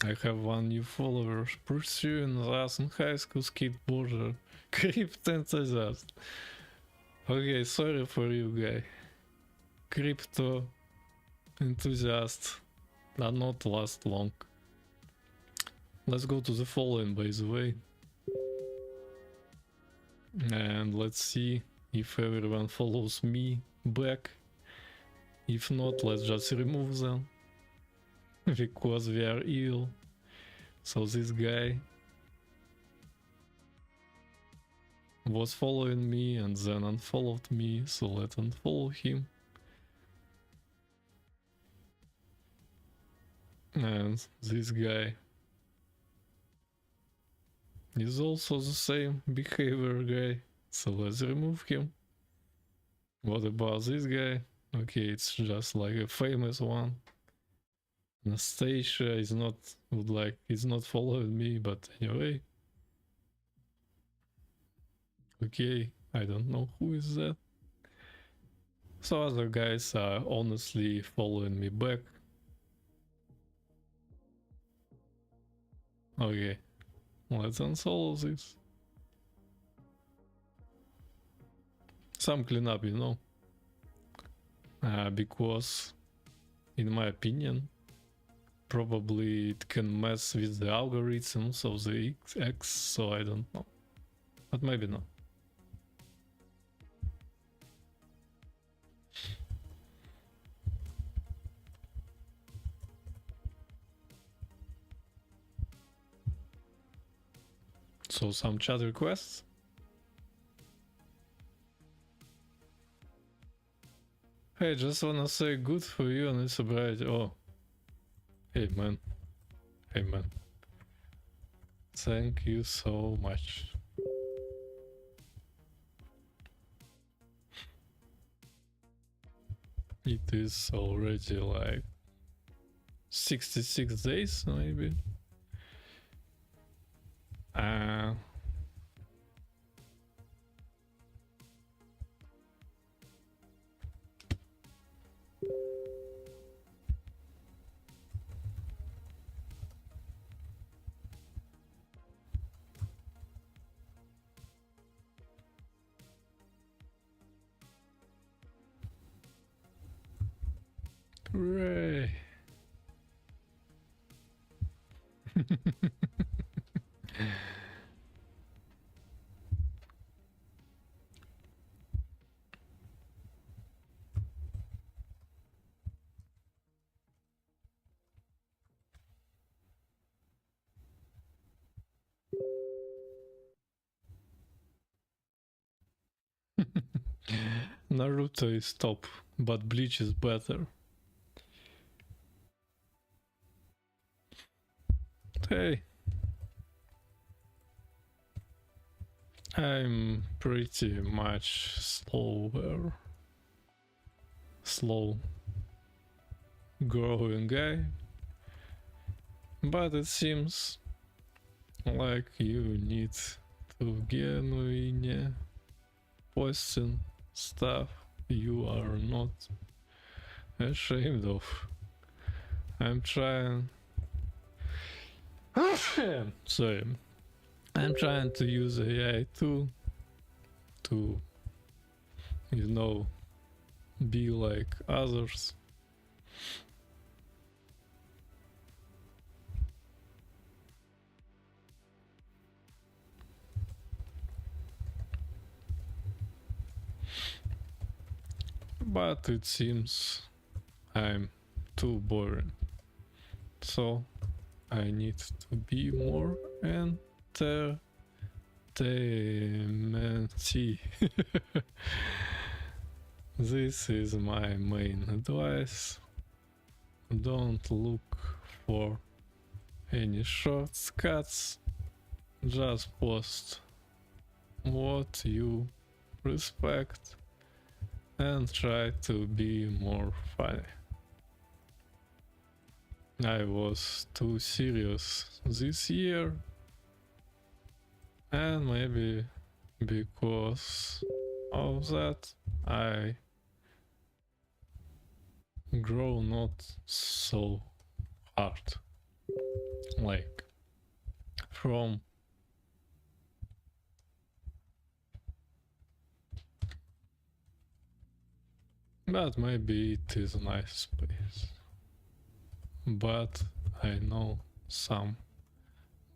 A: I have 1 new follower pursuing the Russian high school skateboarder, crypto enthusiast. Okay, sorry for you, guy. crypto enthusiasts are not last long. Let's go to the following, by the way, and let's see if everyone follows me back. If not, let's just remove them because we are evil. So this guy was following me and then unfollowed me, so let's unfollow him. And this guy is also the same behavior guy, so let's remove him. What about this guy? Okay, it's just like a famous one. Anastasia is not is not following me, but anyway. Okay, I don't know who is that. So other guys are honestly following me back. Okay, let's unfollow this. Some cleanup, you know. Because, in my opinion, probably it can mess with the algorithms of the X, so I don't know. But maybe not. So some chat requests. Hey, just wanna say good for you and it's sobriety. Oh. Hey man. Hey man. Thank you so much. It is already like 66 days maybe. Hooray. Naruto is top, but Bleach is better. Hey. I'm pretty much slow growing guy, but it seems like you need to genuinely posting stuff you are not ashamed of. I'm trying sorry, I'm trying to use AI too to, you know, be like others. But it seems I'm too boring, so I need to be more entertaining. This is my main advice. Don't look for any shortcuts, just post what you respect and try to be more funny. I was too serious this year, and maybe because of that I grow not so hard, like from But maybe it is a nice space. But I know some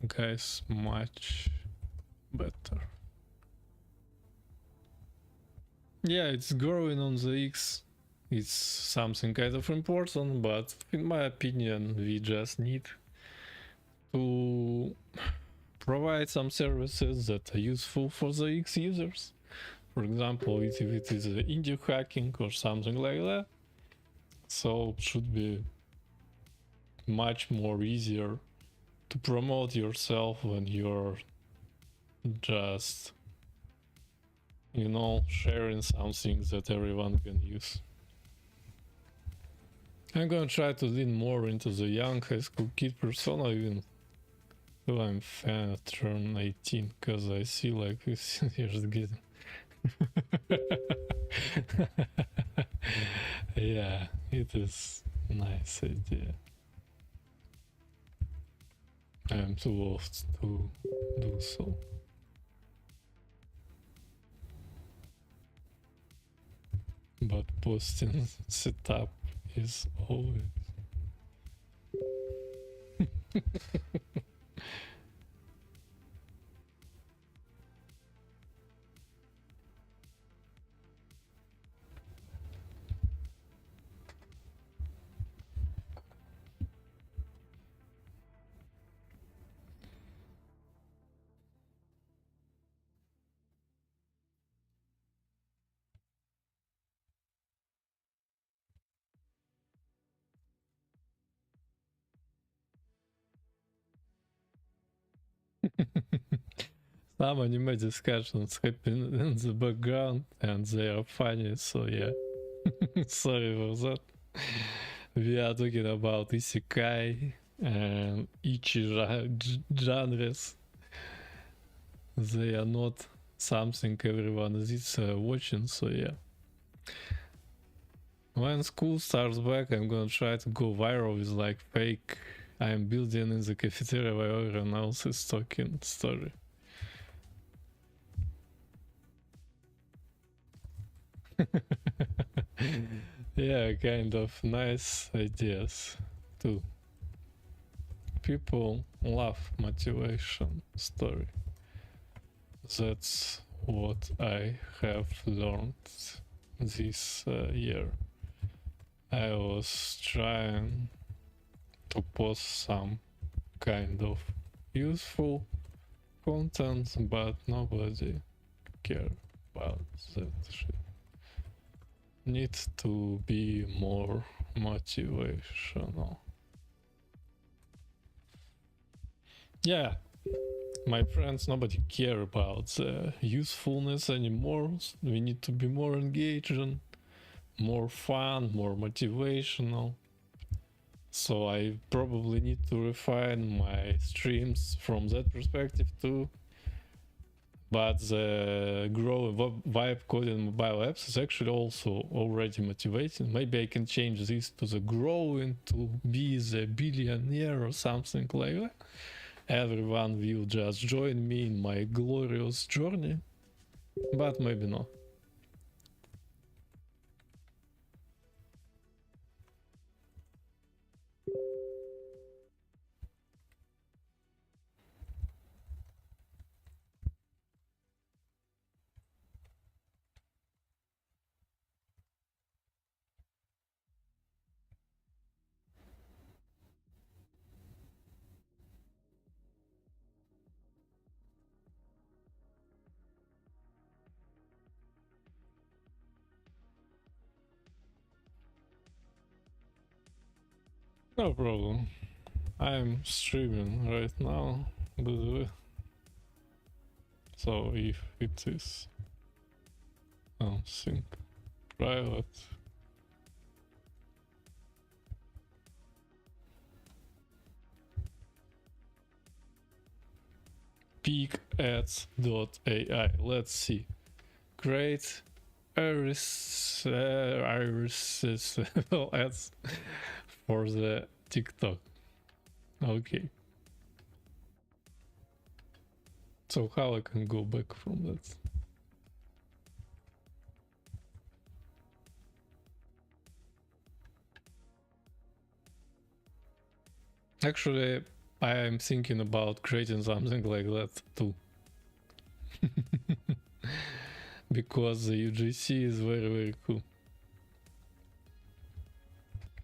A: guys much better. Yeah, it's growing on the X. It's something kind of important, but in my opinion, we just need to provide some services that are useful for the X users. For example, if it is indie hacking or something like that, so it should be much more easier to promote yourself when you're just, you know, sharing something that everyone can use. I'm gonna try to lean more into the young high school kid persona, even though I'm fan of turn 18, because I see like 15 years getting. Yeah, it is a nice idea. I'm too old to do so. But posting setup is always. Some anime discussions happen in the background and they are funny, so yeah. Sorry for that. We are talking about isekai and ichi genres. They are not something everyone is watching, so yeah. When school starts back, I'm gonna try to go viral with like fake I'm building in the cafeteria while everyone else is talking story. Yeah, kind of nice ideas too. People love motivation story. That's what I have learned this year. I was trying to post some kind of useful content, but nobody cared about that shit. Need to be more motivational. Yeah, my friends, nobody care about the usefulness anymore. We need to be more engaging, more fun, more motivational. So I probably need to refine my streams from that perspective too. But the growing vibe coding mobile apps is actually also already motivating. Maybe I can change this to the growing to be the billionaire or something like that. Everyone will just join me in my glorious journey, but maybe not. No problem. I'm streaming right now, by the way. So if it is something private, peakads.ai. Let's see. Great iris ads for the TikTok. Okay. So how I can go back from that? Actually, I am thinking about creating something like that too. Because the UGC is very, very cool.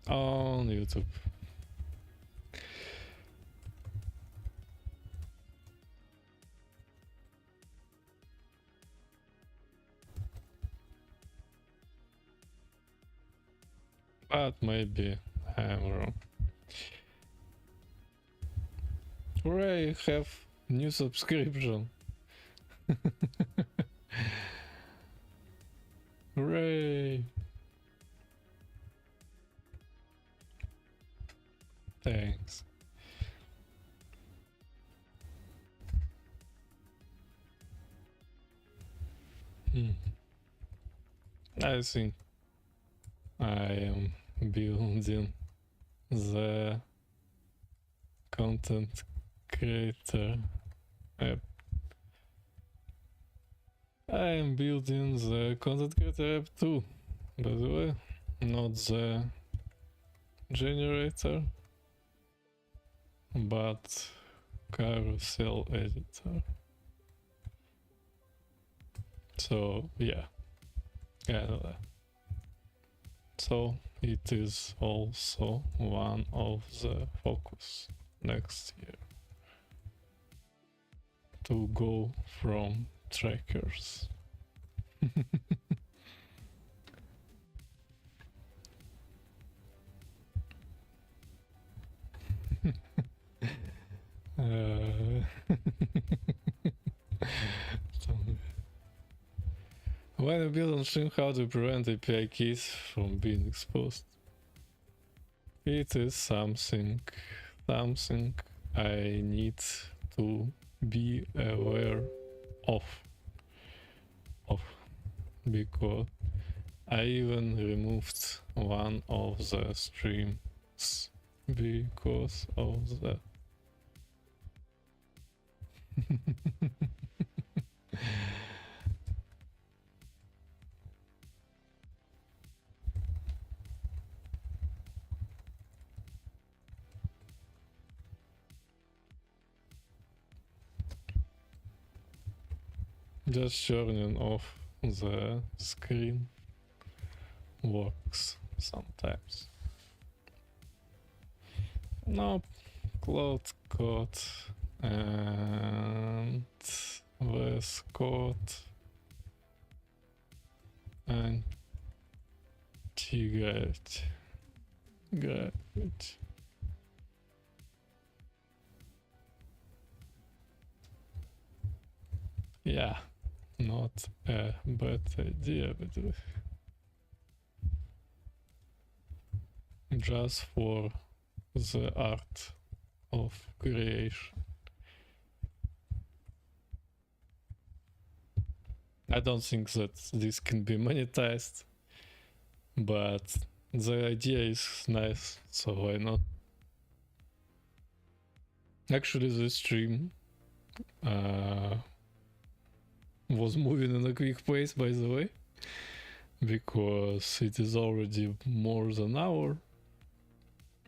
A: On YouTube. But maybe I am wrong. Hooray, have new subscription. Hooray. Thanks. I think I am building the content creator app. I am building the content creator app too, by the way, not the generator, but carousel editor. So yeah, so it is also one of the focus next year, to go from trackers. When you build on stream, how to prevent API keys from being exposed? It is something I need to be aware of because I even removed one of the streams because of that. Just turning off the screen works sometimes. Nope, Cloud Code and VS Code and Gravity. Yeah, not a bad idea, but just for the art of creation. I don't think that this can be monetized, but the idea is nice, so why not? Actually, the stream was moving in a quick pace, by the way, because it is already more than an hour,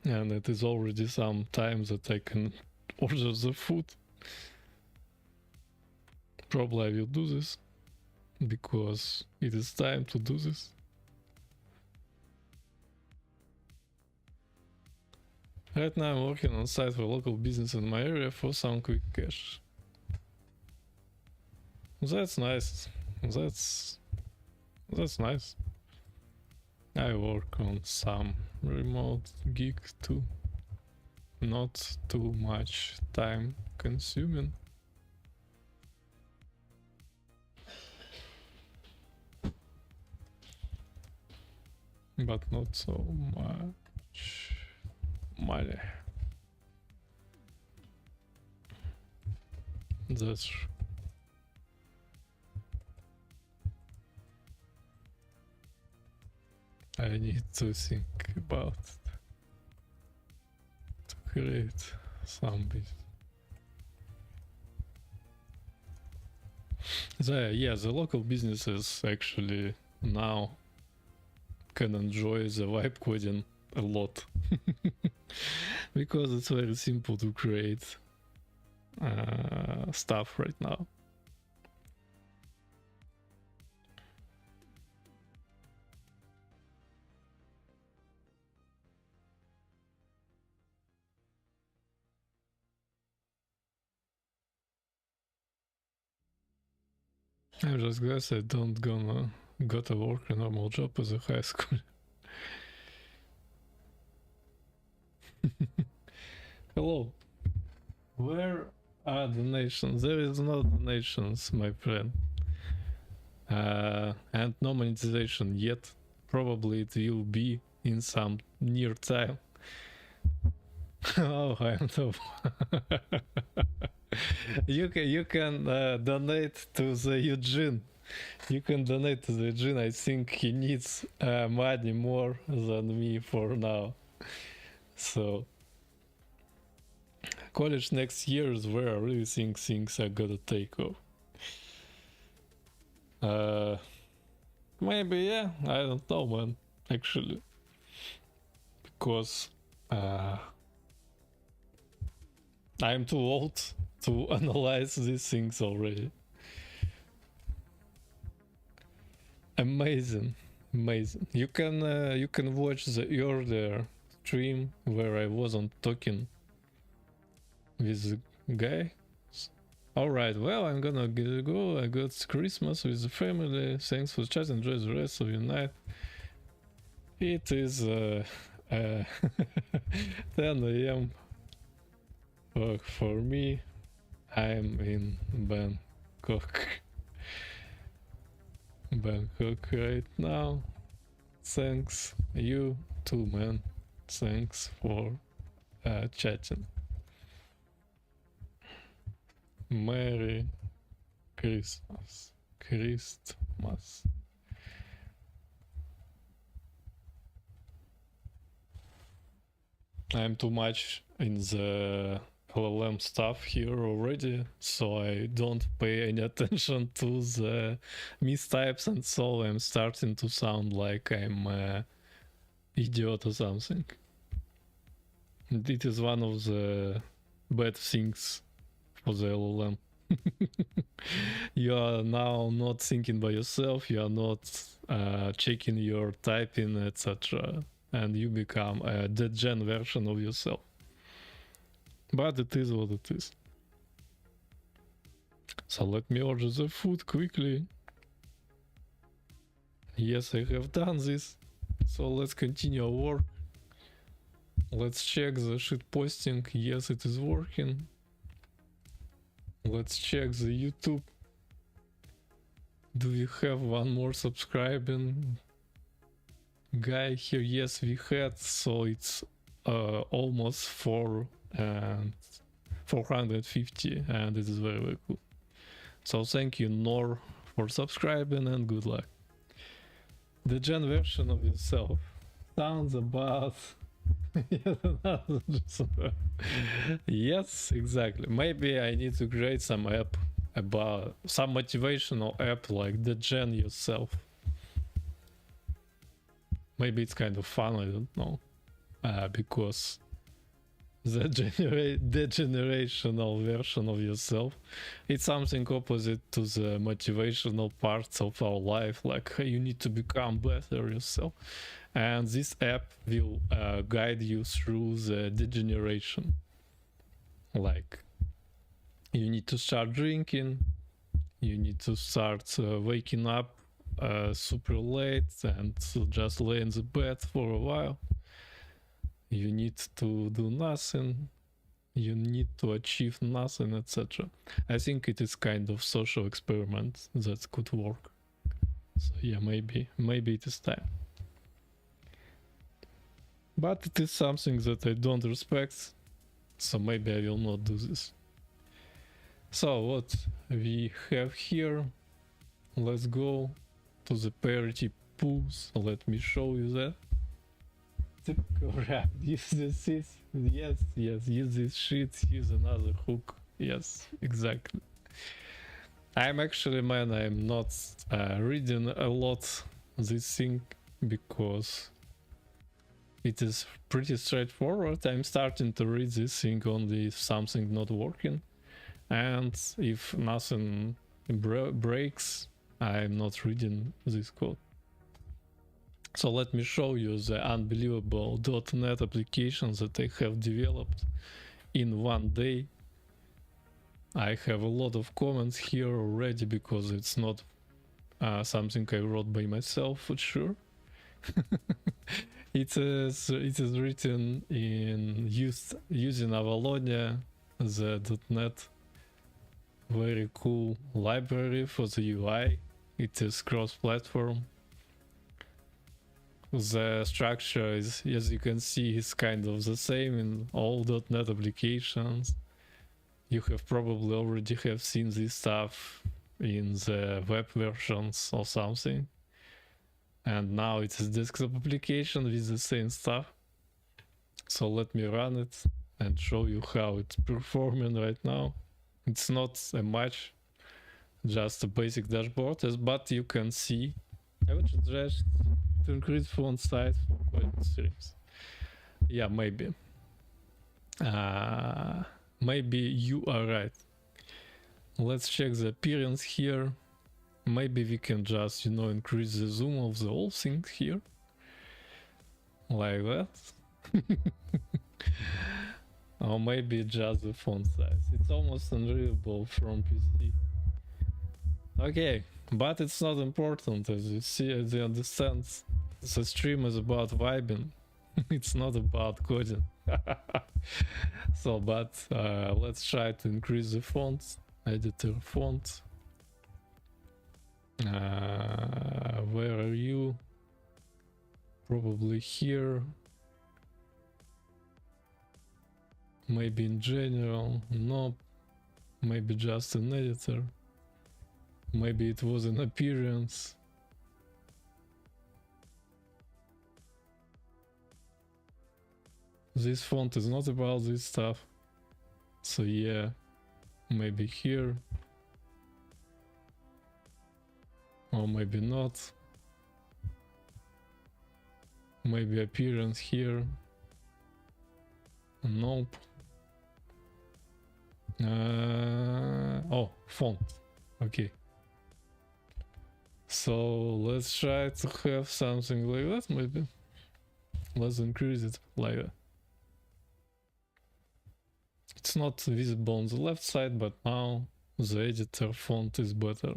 A: and it is already some time that I can order the food. Probably I will do this because it is time to do this. Right now I'm working on a site for local business in my area for some quick cash. That's nice. That's nice. I work on some remote gig too. Not too much time consuming. But not so much money. That's true. I need to think about it to create some business. The local businesses actually now can enjoy the vibe coding a lot. because it's very simple to create stuff right now. I'm just glad I don't gonna got to work a normal job as a high school. Hello. Where are donations? There is no donations, my friend. And no monetization yet. Probably it will be in some near time. Oh, I am top. You can donate to the Eugene. You can donate to the Eugene. I think he needs money more than me for now. So college next year is where I really think things are gonna take off. Maybe, yeah, I don't know, man, actually. Because I'm too old to analyze these things already. Amazing. You can watch the earlier stream where I wasn't talking with the guy. Alright, well, I'm gonna go. I got Christmas with the family. Thanks for chat. Enjoy the rest of your night. It is 10 a.m. For me. I'm in Bangkok right now. Thanks, you too, man. Thanks for chatting. Merry Christmas. I'm too much in the LLM stuff here already, so I don't pay any attention to the mistypes, and so I'm starting to sound like I'm an idiot or something. And it is one of the bad things for the LLM. You are now not thinking by yourself, you are not checking your typing, etc. And you become a dead gen version of yourself. But it is what it is. So let me order the food quickly. Yes, I have done this. So let's continue our work. Let's check the shit posting. Yes, it is working. Let's check the YouTube. Do we have one more subscribing guy here? Yes, we had. So it's almost 450, and it is very, very cool. So thank you, Nor, for subscribing, and good luck. The gen version of yourself sounds about yes, exactly. Maybe I need to create some app about some motivational app like the gen yourself. Maybe it's kind of fun, I don't know, because the generational version of yourself, it's something opposite to the motivational parts of our life, like you need to become better yourself, and this app will guide you through the degeneration. Like you need to start drinking, you need to start waking up super late and just lay in the bed for a while. You need to do nothing, you need to achieve nothing, etc. I think it is kind of social experiment that could work. So yeah, maybe it is time. But it is something that I don't respect, so maybe I will not do this. So what we have here, let's go to the parity pools. Let me show you that. Correct. Use this. Yes. Use this shit. Use another hook. Yes, exactly. I'm actually, man, I'm not reading a lot this thing because it is pretty straightforward. I'm starting to read this thing only if something not working, and if nothing breaks, I'm not reading this code. So let me show you the unbelievable .NET applications that I have developed in one day. I have a lot of comments here already because it's not something I wrote by myself for sure. It is written in using Avalonia, the .NET very cool library for the UI. It is cross-platform. The structure is, as you can see, is kind of the same in all .NET applications. You have probably already have seen this stuff in the web versions or something. And now it is desktop application with the same stuff. So let me run it and show you how it's performing right now. It's not a much, just a basic dashboard, but you can see. I would suggest to increase font size for quality streams. Yeah, maybe. Maybe you are right. Let's check the appearance here. Maybe we can just, increase the zoom of the whole thing here. Like that. Or maybe just the font size. It's almost unreadable from PC. Okay, but it's not important, as you see, as you understand. The stream is about vibing. It's not about coding. So, but let's try to increase the font. Editor font. Where are you? Probably here. Maybe in general. Nope. Maybe just an editor. Maybe it was an appearance. This font is not about this stuff. So yeah, maybe here. Or maybe not. Maybe appearance here. Nope. Oh, font. Okay. So let's try to have something like that maybe. Let's increase it like that. It's not visible on the left side, but now the editor font is better.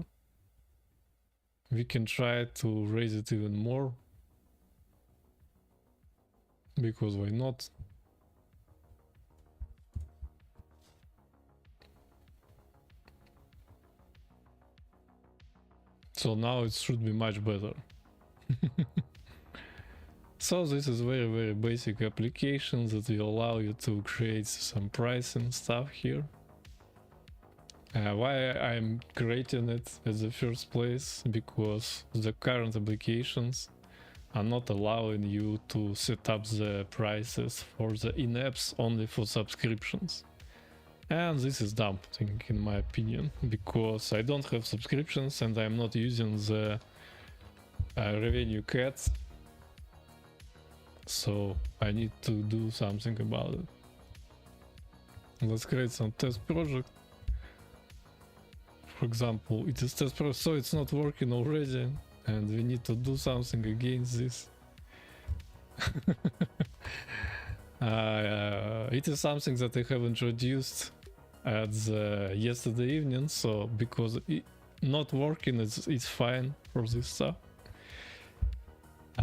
A: We can try to raise it even more. Because why not? So now it should be much better. So this is very, very basic application that will allow you to create some pricing stuff here. Why I'm creating it at the first place? Because the current applications are not allowing you to set up the prices for the in-apps only for subscriptions. And this is dumb thing in my opinion, because I don't have subscriptions and I'm not using the revenue cats. So I need to do something about it. Let's create some test project. For example, it is test project, so it's not working already, and we need to do something against this. It is something that I have introduced at the yesterday evening, so because it not working, it's fine for this stuff.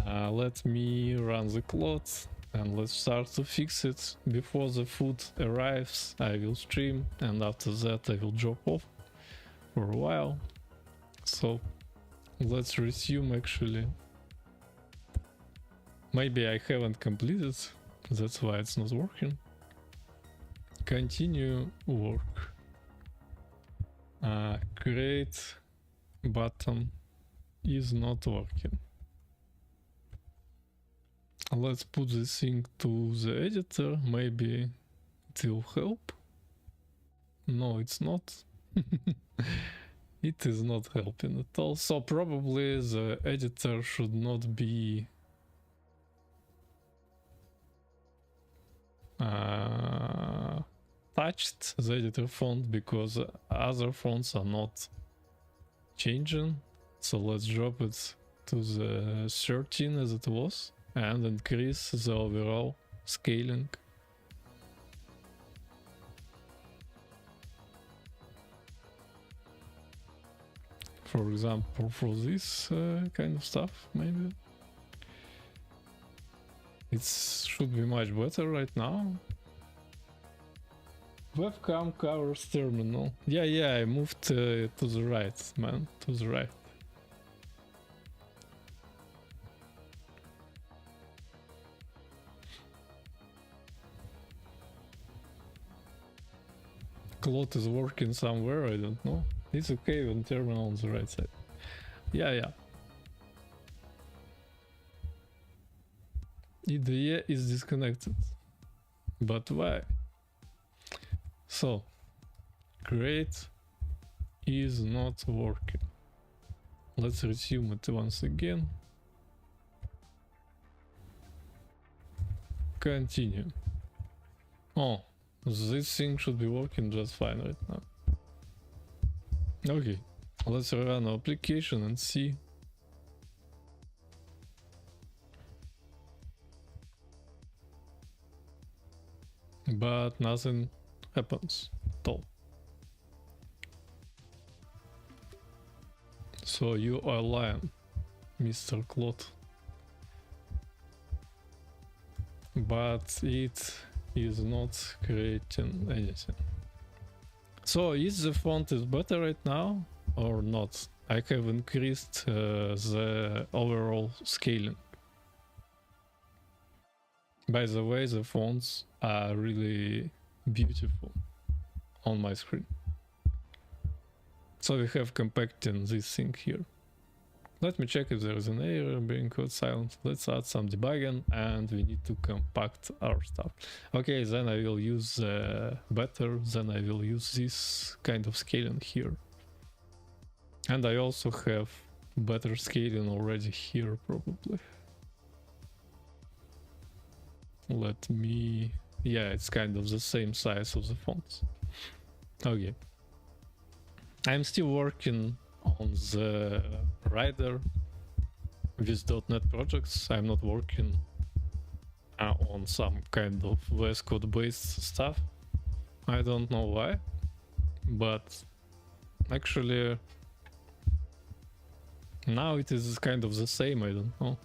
A: Let me run the cloth and let's start to fix it. Before the food arrives, I will stream, and after that I will drop off for a while. So let's resume actually. Maybe I haven't completed, that's why it's not working. Continue work. Create button is not working. Let's put this thing to the editor, maybe it will help. No, it's not. It is not helping at all. So probably the editor should not be touched the editor font because other fonts are not changing. So let's drop it to the 13 as it was and increase the overall scaling. For example, for this kind of stuff, maybe. It should be much better right now. Webcam covers terminal. Yeah, I moved to the right, man, to the right. Cloud is working somewhere, I don't know. It's okay when terminal on the right side. Yeah. IDE is disconnected. But why? So, create is not working. Let's resume it once again. Continue. Oh, this thing should be working just fine right now. Okay, let's run our application and see. But nothing happens at all. So you are lying, Mr. Claude. But it is not creating anything. So is the font is better right now or not? I have increased the overall scaling. By the way, the fonts are really beautiful on my screen. So we have compacting this thing here. Let me check if there is an error being code silent. Let's add some debugging and we need to compact our stuff. Okay, then I will use better, then I will use this kind of scaling here. And I also have better scaling already here probably. Let me... yeah, it's kind of the same size of the fonts. Okay. I'm still working on the Rider with .NET projects. I'm not working on some kind of VS Code based stuff. I don't know why, but actually now it is kind of the same. I don't know.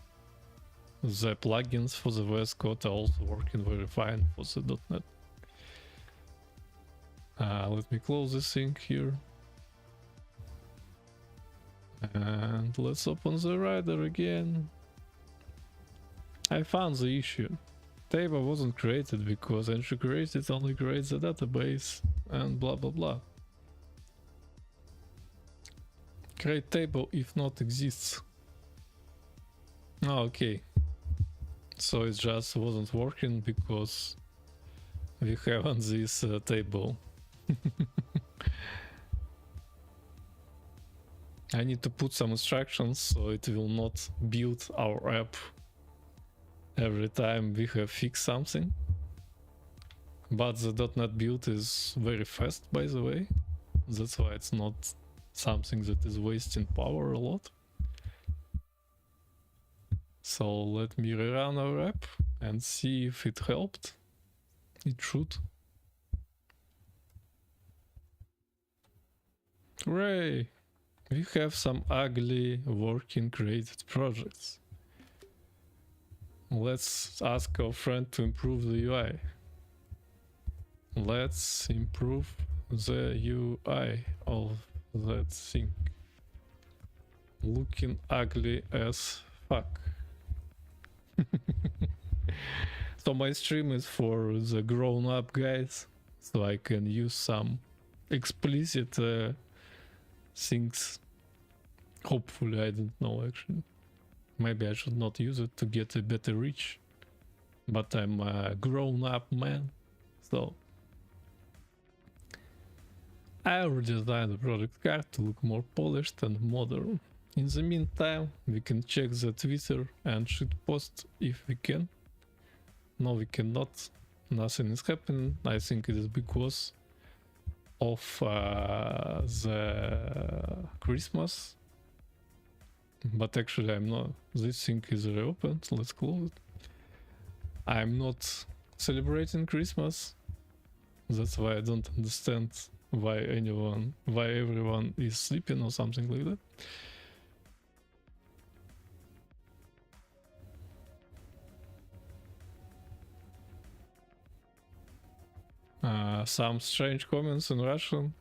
A: The plugins for the VS Code are also working very fine for the .NET. Let me close this thing here. And let's open the Rider again. I found the issue. Table wasn't created because entry created only creates the database and blah blah blah. Create table if not exists. Oh, okay. So it just wasn't working because we haven't this table. I need to put some instructions so it will not build our app every time we have fixed something. But the .NET build is very fast, by the way. That's why it's not something that is wasting power a lot. So let me rerun our app and see if it helped. It should. Hooray! We have some ugly working created projects. Let's ask our friend to improve the UI. Let's improve the UI of that thing. Looking ugly as fuck. So my stream is for the grown-up guys, so I can use some explicit things. Hopefully, I don't know actually. Maybe I should not use it to get a better reach. But I'm a grown-up man, so I redesigned the project card to look more polished and modern. In the meantime, we can check the Twitter and shitpost if we can. No, we cannot. nothing is happening. I think it is because of the Christmas. But actually I'm not. This thing is reopened. Let's close it. I'm not celebrating Christmas. That's why I don't understand why everyone is sleeping or something like that. Some strange comments in Russian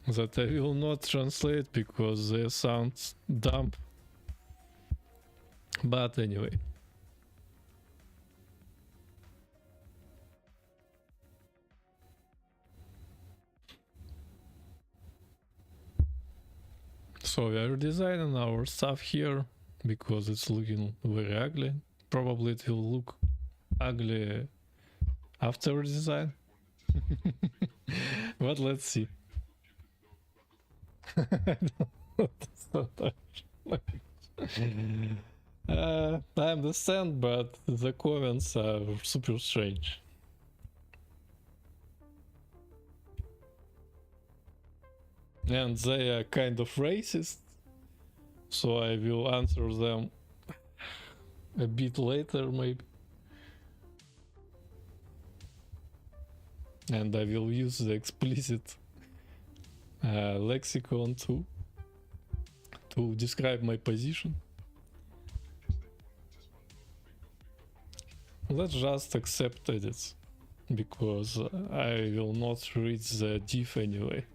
A: that I will not translate because they sound dumb. But anyway. So we are designing our stuff here because it's looking very ugly. Probably it will look ugly after design. But let's see. I understand, but the comments are super strange. And they are kind of racist, so I will answer them a bit later maybe. And I will use the explicit lexicon to describe my position. Let's just accept edits, because I will not read the diff anyway.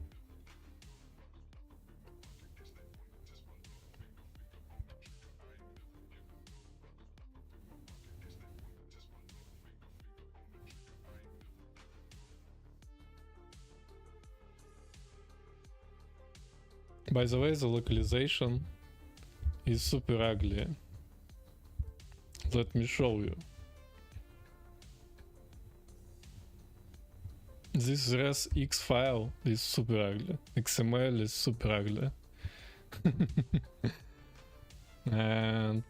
A: By the way, the localization is super ugly. Let me show you. This resx file is super ugly. XML is super ugly. and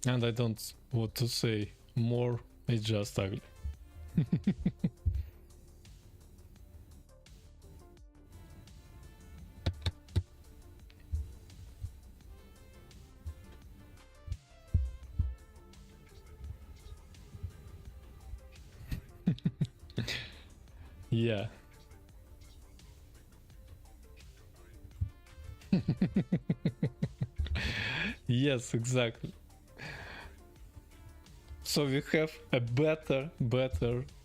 A: I don't want to say more, it's just ugly. Yeah. Yes, exactly. So we have a better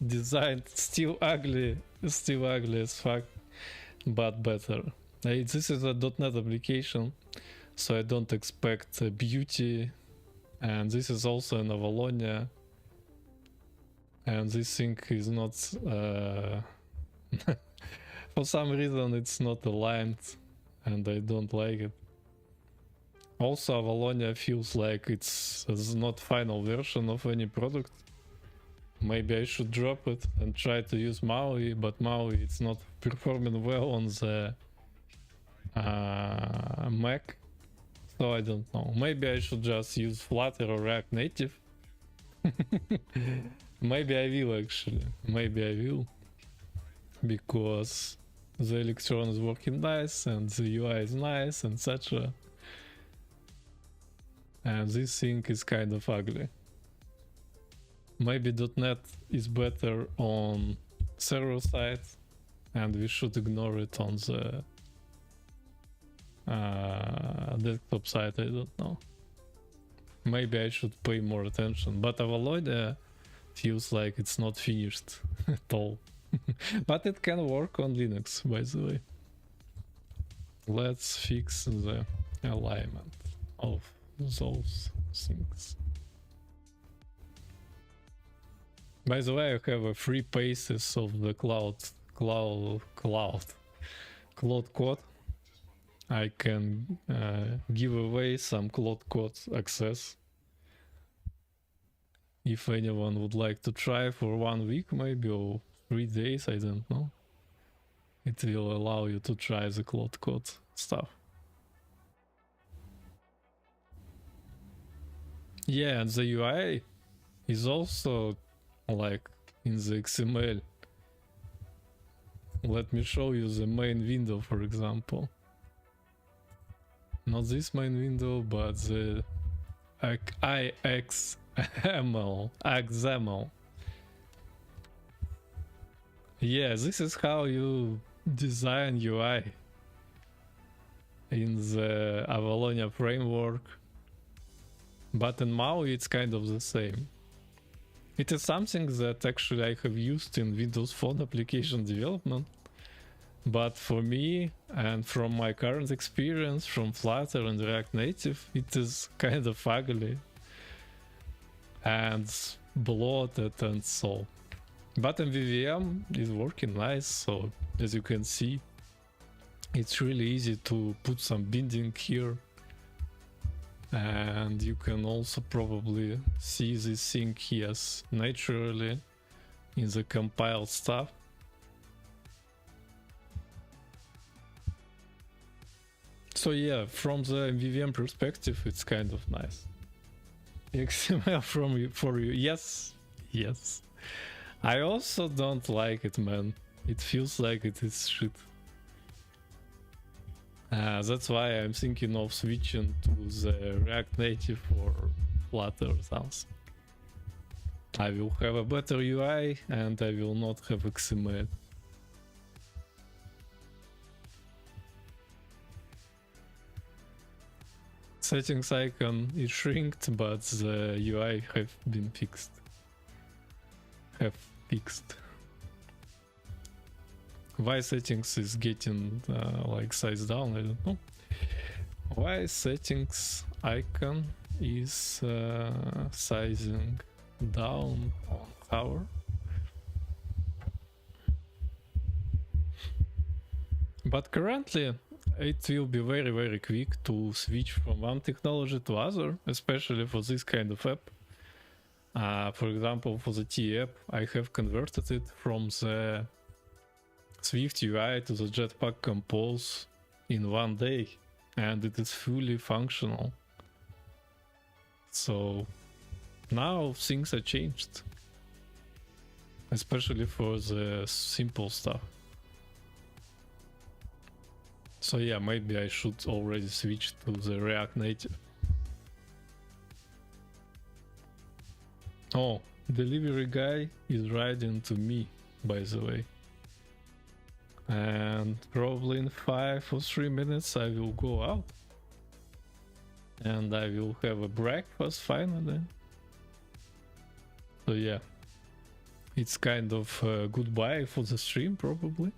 A: design, still ugly as fuck, but better. This is a .NET application, so I don't expect beauty, and this is also an Avalonia, and this thing is not for some reason it's not aligned, and I don't like it. Also, Avalonia feels like it's not final version of any product. Maybe I should drop it and try to use Maui, but Maui it's not performing well on the Mac, so I don't know. Maybe I should just use Flutter or React Native. Maybe I will actually. Maybe I will, because the Electron is working nice and the UI is nice, etc. And this thing is kind of ugly. Maybe .NET is better on server side, and we should ignore it on the desktop side. I don't know. Maybe I should pay more attention. But Avalonia feels like it's not finished at all. But it can work on Linux, by the way. Let's fix the alignment of those things. By the way, I have a free paces of the cloud code. I can give away some cloud code access. If anyone would like to try for 1 week maybe, or 3 days, I don't know. It will allow you to try the cloud code stuff. Yeah, and the UI is also like in the XML. Let me show you the main window, for example. Not this main window, but the XML. Yeah, this is how you design UI in the Avalonia framework. But in Maui it's kind of the same. It is something that actually I have used in Windows Phone application development. But for me, and from my current experience from Flutter and React Native, it is kind of ugly and bloated and so. But MVVM is working nice, so as you can see, it's really easy to put some binding here. And you can also probably see this thing here naturally in the compiled stuff. So yeah, from the MVVM perspective, it's kind of nice. XML for you, yes. I also don't like it, man. It feels like it is shit. That's why I'm thinking of switching to the React Native or Flutter or something. I will have a better UI and I will not have XML. Settings icon is shrinked, but the UI have fixed. Why settings is getting like size down, I don't know. Why settings icon is sizing down on hover. But currently it will be very quick to switch from one technology to other, especially for this kind of app. For example, for the T app, I have converted it from the Swift UI to the Jetpack Compose in 1 day, and it is fully functional. So now things are changed, especially for the simple stuff. So yeah, maybe I should already switch to the React Native. Oh, delivery guy is writing to me, by the way. And probably in 5 or 3 minutes I will go out. And I will have a breakfast finally. So yeah, it's kind of goodbye for the stream probably.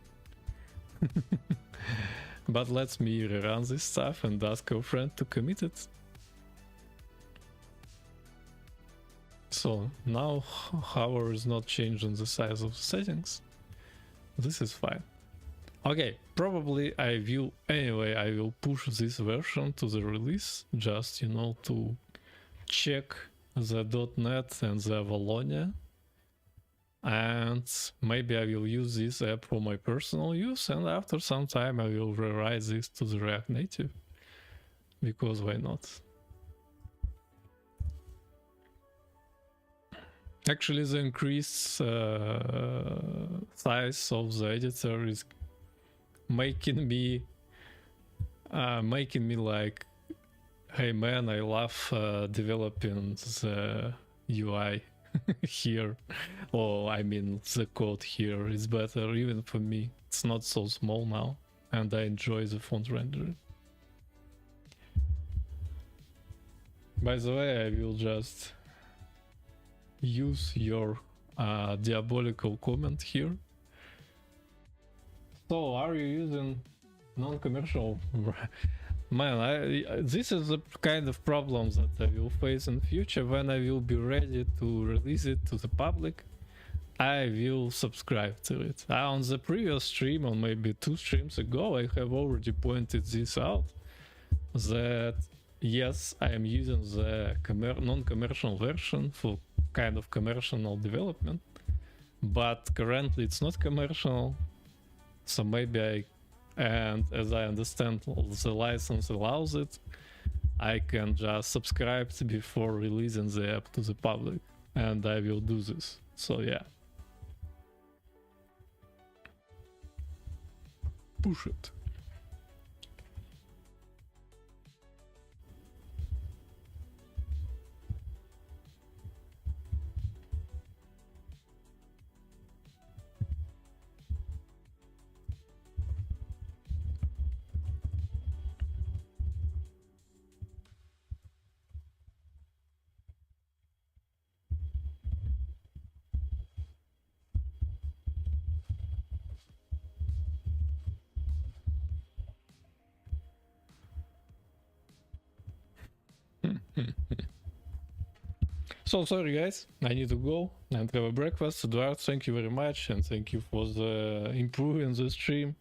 A: But let me rerun this stuff and ask our friend to commit it. So now hover is not changing the size of the settings. This is fine. Okay, probably I will push this version to the release, just, you know, to check the .NET and the Avalonia. And maybe I will use this app for my personal use, and after some time I will rewrite this to the React Native, because why not? Actually, the increased size of the editor is making me like, hey man, I love developing the UI here, or I mean the code here is better even for me. It's not so small now, and I enjoy the font rendering. By the way, I will just use your diabolical comment here. So, are you using non-commercial? Man, this is the kind of problem that I will face in future. When I will be ready to release it to the public, I will subscribe to it. On the previous stream, or maybe 2 streams ago, I have already pointed this out, that yes, I am using the non-commercial version for kind of commercial development, but currently it's not commercial, so maybe and as I understand, the license allows it, I can just subscribe before releasing the app to the public, and I will do this. So yeah, push it. So sorry guys, I need to go and have a breakfast. Eduard, thank you very much, and thank you for the improving the stream.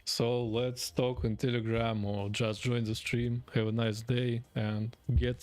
A: So let's talk on Telegram or just join the stream. Have a nice day and get